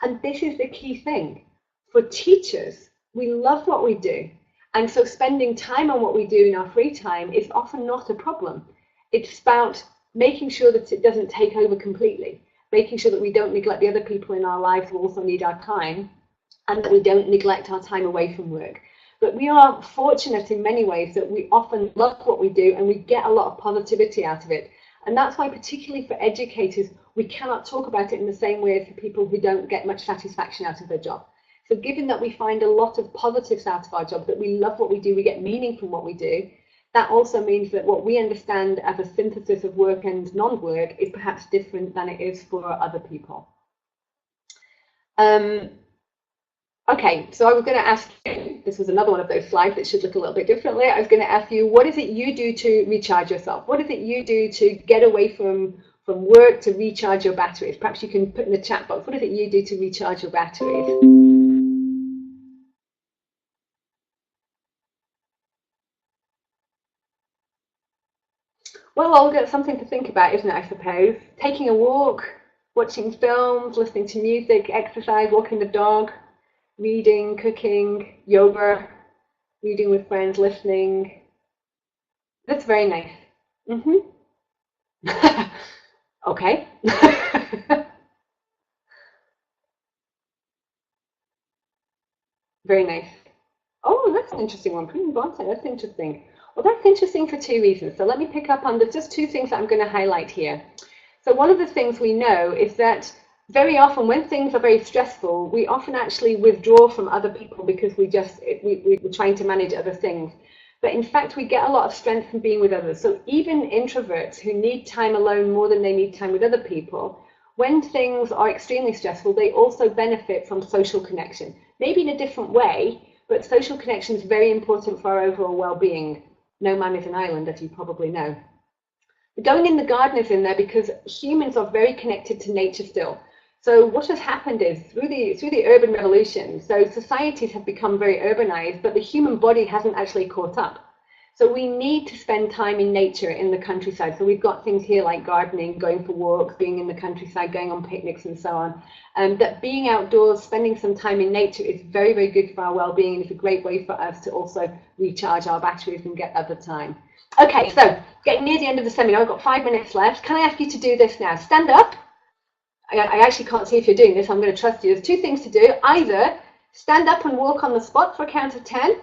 And this is the key thing. For teachers, we love what we do, and so spending time on what we do in our free time is often not a problem. It's about making sure that it doesn't take over completely, making sure that we don't neglect the other people in our lives who also need our time, and that we don't neglect our time away from work. But we are fortunate in many ways that we often love what we do and we get a lot of positivity out of it. And that's why, particularly for educators, we cannot talk about it in the same way as for people who don't get much satisfaction out of their job. So given that we find a lot of positives out of our job, that we love what we do, we get meaning from what we do, that also means that what we understand as a synthesis of work and non-work is perhaps different than it is for other people. Okay, so I was going to ask you, this was another one of those slides that should look a little bit differently. I was going to ask you, what is it you do to recharge yourself? What is it you do to get away from work to recharge your batteries? Perhaps you can put in the chat box, what is it you do to recharge your batteries? Well, I'll get something to think about, isn't it, I suppose? Taking a walk, watching films, listening to music, exercise, walking the dog, reading, cooking, yoga, reading with friends, listening. That's very nice. Okay. Very nice. Oh, that's an interesting one. Prima bonsai, that's interesting. Well, that's interesting for two reasons. So let me pick up on just two things that I'm going to highlight here. So one of the things we know is that very often when things are very stressful, we often actually withdraw from other people because we're trying to manage other things. But in fact, we get a lot of strength from being with others. So even introverts who need time alone more than they need time with other people, when things are extremely stressful, they also benefit from social connection. Maybe in a different way, but social connection is very important for our overall well-being. No man is an island, as you probably know. Going in the garden is in there because humans are very connected to nature still. So what has happened is through the urban revolution, so societies have become very urbanized, but the human body hasn't actually caught up. So we need to spend time in nature in the countryside. So we've got things here like gardening, going for walks, being in the countryside, going on picnics and so on. And that being outdoors, spending some time in nature is very, very good for our well-being, and it's a great way for us to also recharge our batteries and get other time. Okay, so getting near the end of the seminar, I've got 5 minutes left. Can I ask you to do this now? Stand up. I actually can't see if you're doing this. I'm going to trust you. There's two things to do. Either stand up and walk on the spot for a count of 10,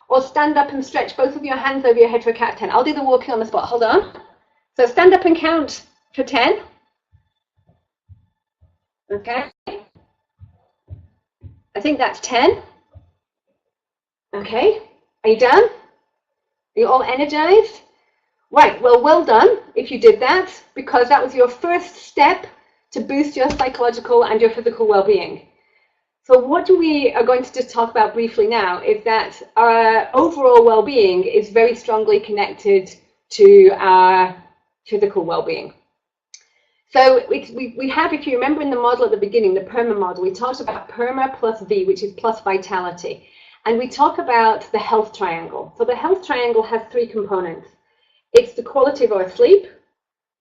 or stand up and stretch both of your hands over your head for a count of 10. I'll do the walking on the spot. Hold on. So stand up and count for 10. Okay. I think that's 10. Okay. Are you done? Are you all energized? Right. Well done if you did that, because that was your first step to boost your psychological and your physical well-being. So what we are going to just talk about briefly now is that our overall well-being is very strongly connected to our physical well-being. So we have, if you remember in the model at the beginning, the PERMA model, we talked about PERMA plus V, which is plus vitality. And we talk about the health triangle. So the health triangle has 3 components. It's the quality of our sleep,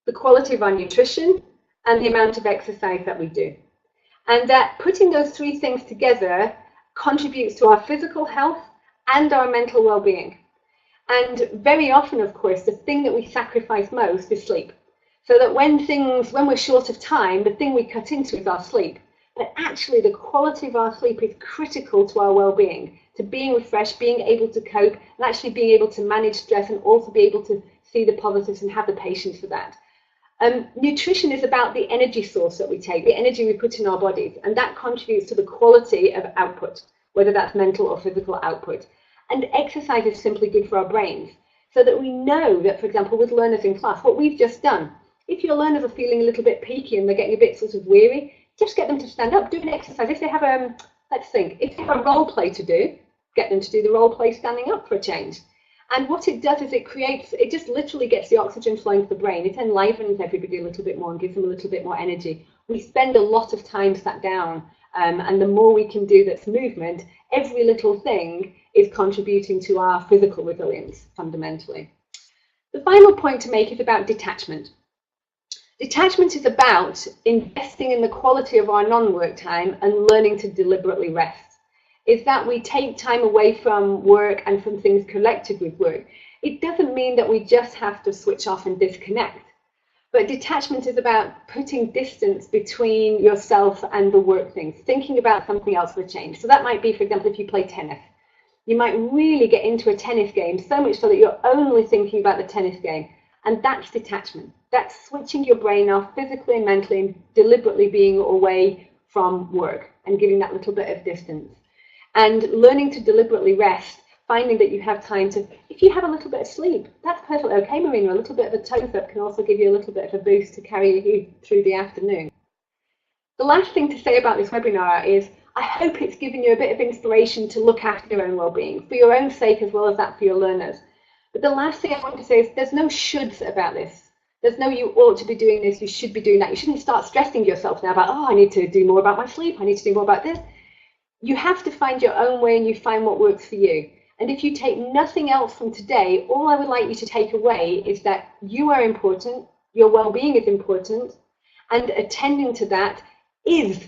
the quality of our nutrition, and the amount of exercise that we do. And that putting those 3 things together contributes to our physical health and our mental well-being. And very often, of course, the thing that we sacrifice most is sleep. So that when we're short of time, the thing we cut into is our sleep. But actually, the quality of our sleep is critical to our well-being, to being refreshed, being able to cope, and actually being able to manage stress, and also be able to see the positives and have the patience for that. Nutrition is about the energy source that we take, the energy we put in our bodies, and that contributes to the quality of output, whether that's mental or physical output. And exercise is simply good for our brains, so that we know that, for example, with learners in class, what we've just done, if your learners are feeling a little bit peaky and they're getting a bit sort of weary, just get them to stand up, do an exercise. If they have let's think, if they have a role play to do, get them to do the role play standing up for a change. And what it does is it just literally gets the oxygen flowing to the brain. It enlivens everybody a little bit more and gives them a little bit more energy. We spend a lot of time sat down, and the more we can do that's movement, every little thing is contributing to our physical resilience, fundamentally. The final point to make is about detachment. Detachment is about investing in the quality of our non-work time and learning to deliberately rest. Is that we take time away from work and from things connected with work. It doesn't mean that we just have to switch off and disconnect. But detachment is about putting distance between yourself and the work things, thinking about something else for a change. So that might be, for example, if you play tennis. You might really get into a tennis game, so much so that you're only thinking about the tennis game. And that's detachment. That's switching your brain off physically and mentally and deliberately being away from work and giving that little bit of distance. And learning to deliberately rest, finding that you have time to, if you have a little bit of sleep, that's perfectly okay, Marina. A little bit of a tone up can also give you a little bit of a boost to carry you through the afternoon. The last thing to say about this webinar is I hope it's given you a bit of inspiration to look after your own well-being, for your own sake as well as that for your learners. But the last thing I want to say is there's no shoulds about this. There's no you ought to be doing this, you should be doing that. You shouldn't start stressing yourself now about, oh, I need to do more about my sleep, I need to do more about this. You have to find your own way and you find what works for you. And if you take nothing else from today, all I would like you to take away is that you are important, your well-being is important, and attending to that is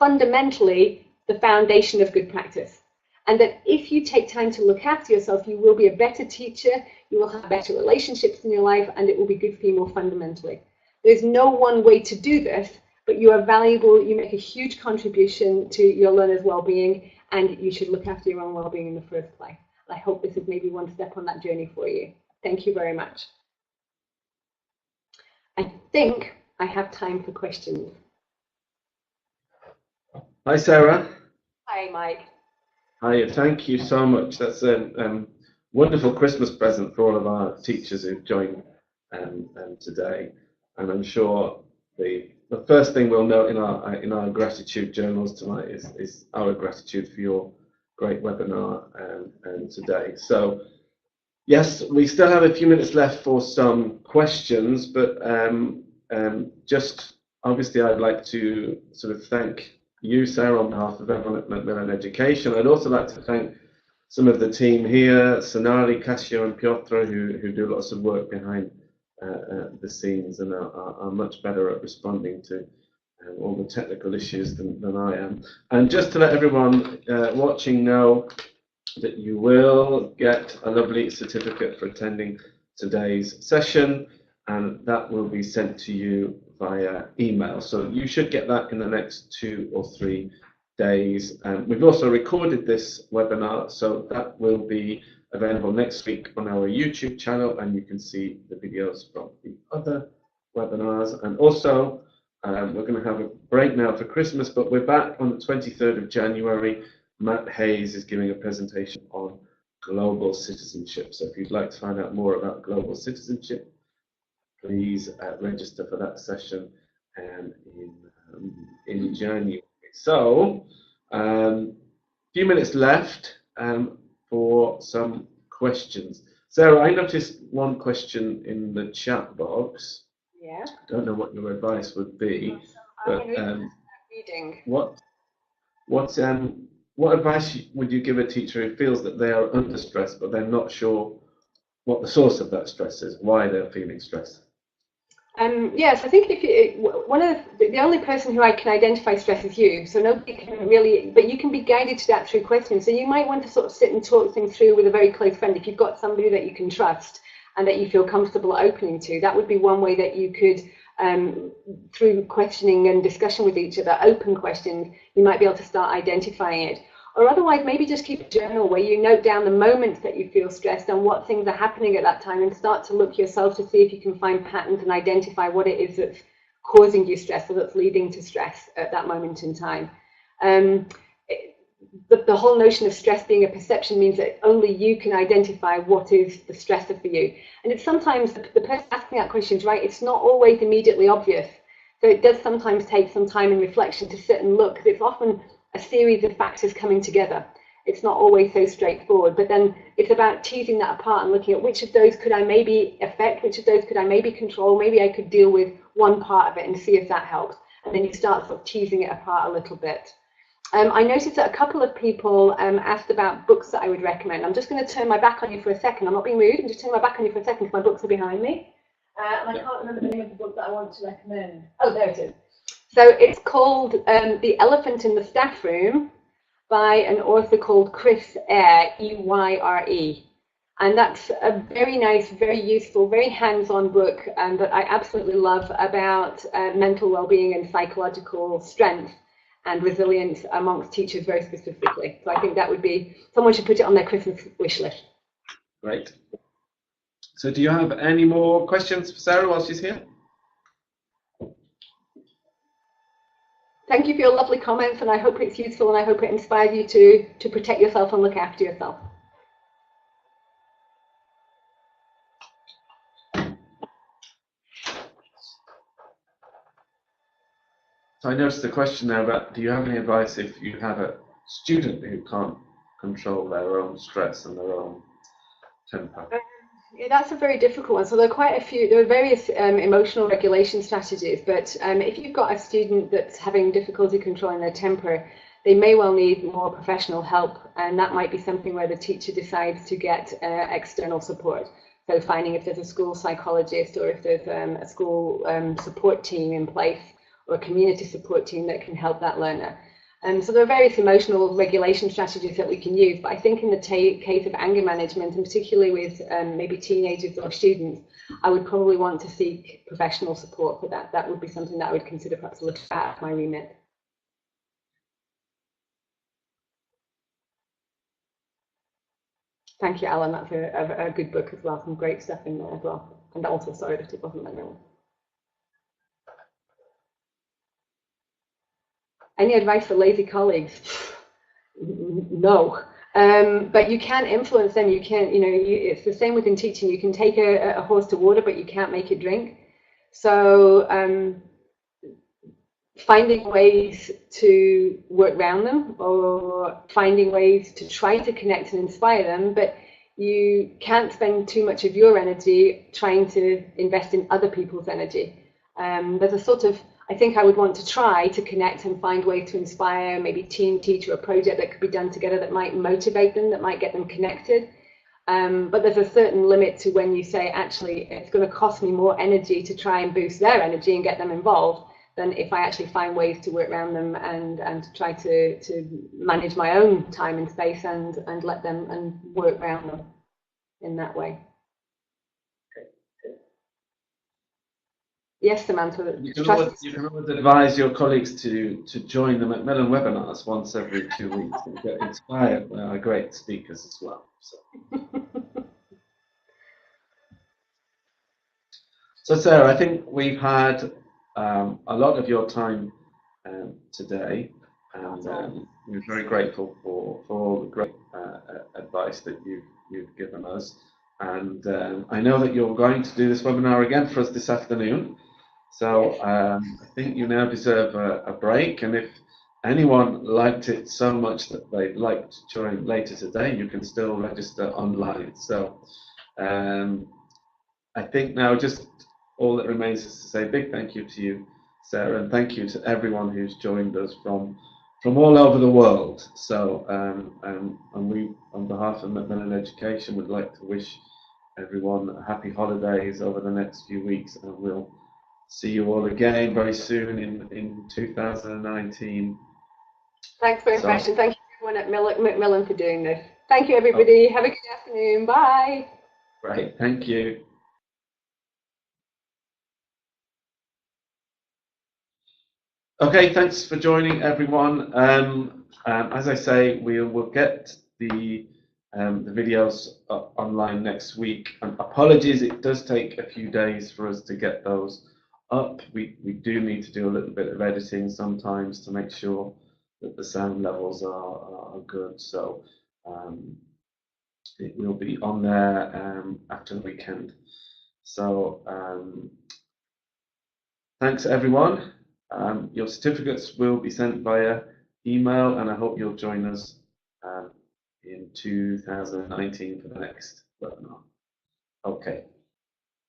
fundamentally the foundation of good practice. And that if you take time to look after yourself, you will be a better teacher, you will have better relationships in your life, and it will be good for you more fundamentally. There's no one way to do this, but you are valuable, you make a huge contribution to your learners' well-being, and you should look after your own well-being in the first place. I hope this is maybe one step on that journey for you. Thank you very much. I think I have time for questions. Hi, Sarah. Hi, Mike. Hi, thank you so much. That's a wonderful Christmas present for all of our teachers who've joined today. And I'm sure the first thing we'll note in our gratitude journals tonight is our gratitude for your great webinar today. So yes, we still have a few minutes left for some questions, but just obviously I'd like to sort of thank you, Sarah, on behalf of everyone at Macmillan Education. I'd also like to thank some of the team here, Sonali, Kasia and Piotr, who do lots of work behind the scenes and are much better at responding to all the technical issues than I am. And just to let everyone watching know that you will get a lovely certificate for attending today's session, and that will be sent to you via email. So you should get that in the next 2 or 3 days. We've also recorded this webinar, so that will be available next week on our YouTube channel, and you can see the videos from the other webinars. And also, we're going to have a break now for Christmas, but we're back on the 23rd of January. Matt Hayes is giving a presentation on global citizenship. So if you'd like to find out more about global citizenship, please register for that session in January. So, a few minutes left for some questions. Sarah, I noticed one question in the chat box. Yeah. I don't know what your advice would be, but reading. What advice would you give a teacher who feels that they are under stress, but they're not sure what the source of that stress is, why they're feeling stressed? Yes, I think if the only person who I can identify stress is you, so nobody can really, but you can be guided to that through questions. So you might want to sort of sit and talk things through with a very close friend if you've got somebody that you can trust, and that you feel comfortable opening to. That would be one way that you could, through questioning and discussion with each other, open questions, you might be able to start identifying it. Or otherwise, maybe just keep a journal where you note down the moments that you feel stressed and what things are happening at that time, and start to look yourself to see if you can find patterns and identify what it is that's causing you stress or that's leading to stress at that moment in time. The whole notion of stress being a perception means that only you can identify what is the stressor for you. And it's sometimes, the person asking that question is right, it's not always immediately obvious. So it does sometimes take some time and reflection to sit and look, because it's often a series of factors coming together. It's not always so straightforward, but then it's about teasing that apart and looking at which of those could I maybe affect, which of those could I maybe control, maybe I could deal with one part of it and see if that helps. And then you start sort of teasing it apart a little bit. I noticed that a couple of people asked about books that I would recommend. I'm just going to turn my back on you for a second. I'm not being rude, I'm just turning my back on you for a second because my books are behind me. And I can't remember the name of the book that I want to recommend. Oh, there it is. So it's called The Elephant in the Staff Room by an author called Chris Eyre, E-Y-R-E. And that's a very nice, very useful, very hands-on book that I absolutely love about mental well-being and psychological strength and resilience amongst teachers very specifically. So I think that would be, someone should put it on their Christmas wish list. Great. So do you have any more questions for Sarah while she's here? Thank you for your lovely comments, and I hope it's useful, and I hope it inspires you to protect yourself and look after yourself. So I noticed a question there about, do you have any advice if you have a student who can't control their own stress and their own temper? Yeah, that's a very difficult one. So there are quite a few, there are various emotional regulation strategies, but if you've got a student that's having difficulty controlling their temper, they may well need more professional help, and that might be something where the teacher decides to get external support. So finding if there's a school psychologist, or if there's a school support team in place, or a community support team that can help that learner. So there are various emotional regulation strategies that we can use, but I think in the case of anger management, and particularly with maybe teenagers or students, I would probably want to seek professional support for that. That would be something that I would consider perhaps a little out of my remit. Thank you, Alan. That's a good book as well. Some great stuff in there as well. And also, sorry that it wasn't Macmillan. Any advice for lazy colleagues? No. But you can influence them. You can, it's the same within teaching. You can take a horse to water, but you can't make it drink. So finding ways to work around them, or finding ways to try to connect and inspire them, but you can't spend too much of your energy trying to invest in other people's energy. There's a sort of, I think I would want to try to connect and find ways to inspire, maybe team teach or a project that could be done together that might motivate them, that might get them connected. But there's a certain limit to when you say, actually, it's going to cost me more energy to try and boost their energy and get them involved than if I actually find ways to work around them and try to manage my own time and space and let them and work around them in that way. Yes, Samantha. You can always advise your colleagues to join the Macmillan webinars once every 2 weeks and get inspired by our great speakers as well. So Sarah, I think we've had a lot of your time today, and we're very grateful for all the great advice that you've given us. And I know that you're going to do this webinar again for us this afternoon. So I think you now deserve a break, and if anyone liked it so much that they'd like to join later today, you can still register online. So I think now just all that remains is to say a big thank you to you, Sarah, and thank you to everyone who's joined us from all over the world. So and we, on behalf of Macmillan Education, would like to wish everyone happy holidays over the next few weeks, and we'll see you all again very soon in 2019. Thanks very much, and thank you everyone at Macmillan for doing this. Thank you, everybody. Have a good afternoon. Bye. Right, thank you. Okay, thanks for joining, everyone. As I say, we will get the videos online next week. Apologies, it does take a few days for us to get those up. We do need to do a little bit of editing sometimes to make sure that the sound levels are good. So it will be on there after the weekend. So thanks, everyone. Your certificates will be sent via email, and I hope you'll join us in 2019 for the next webinar. Okay.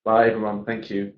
Bye, everyone. Thank you.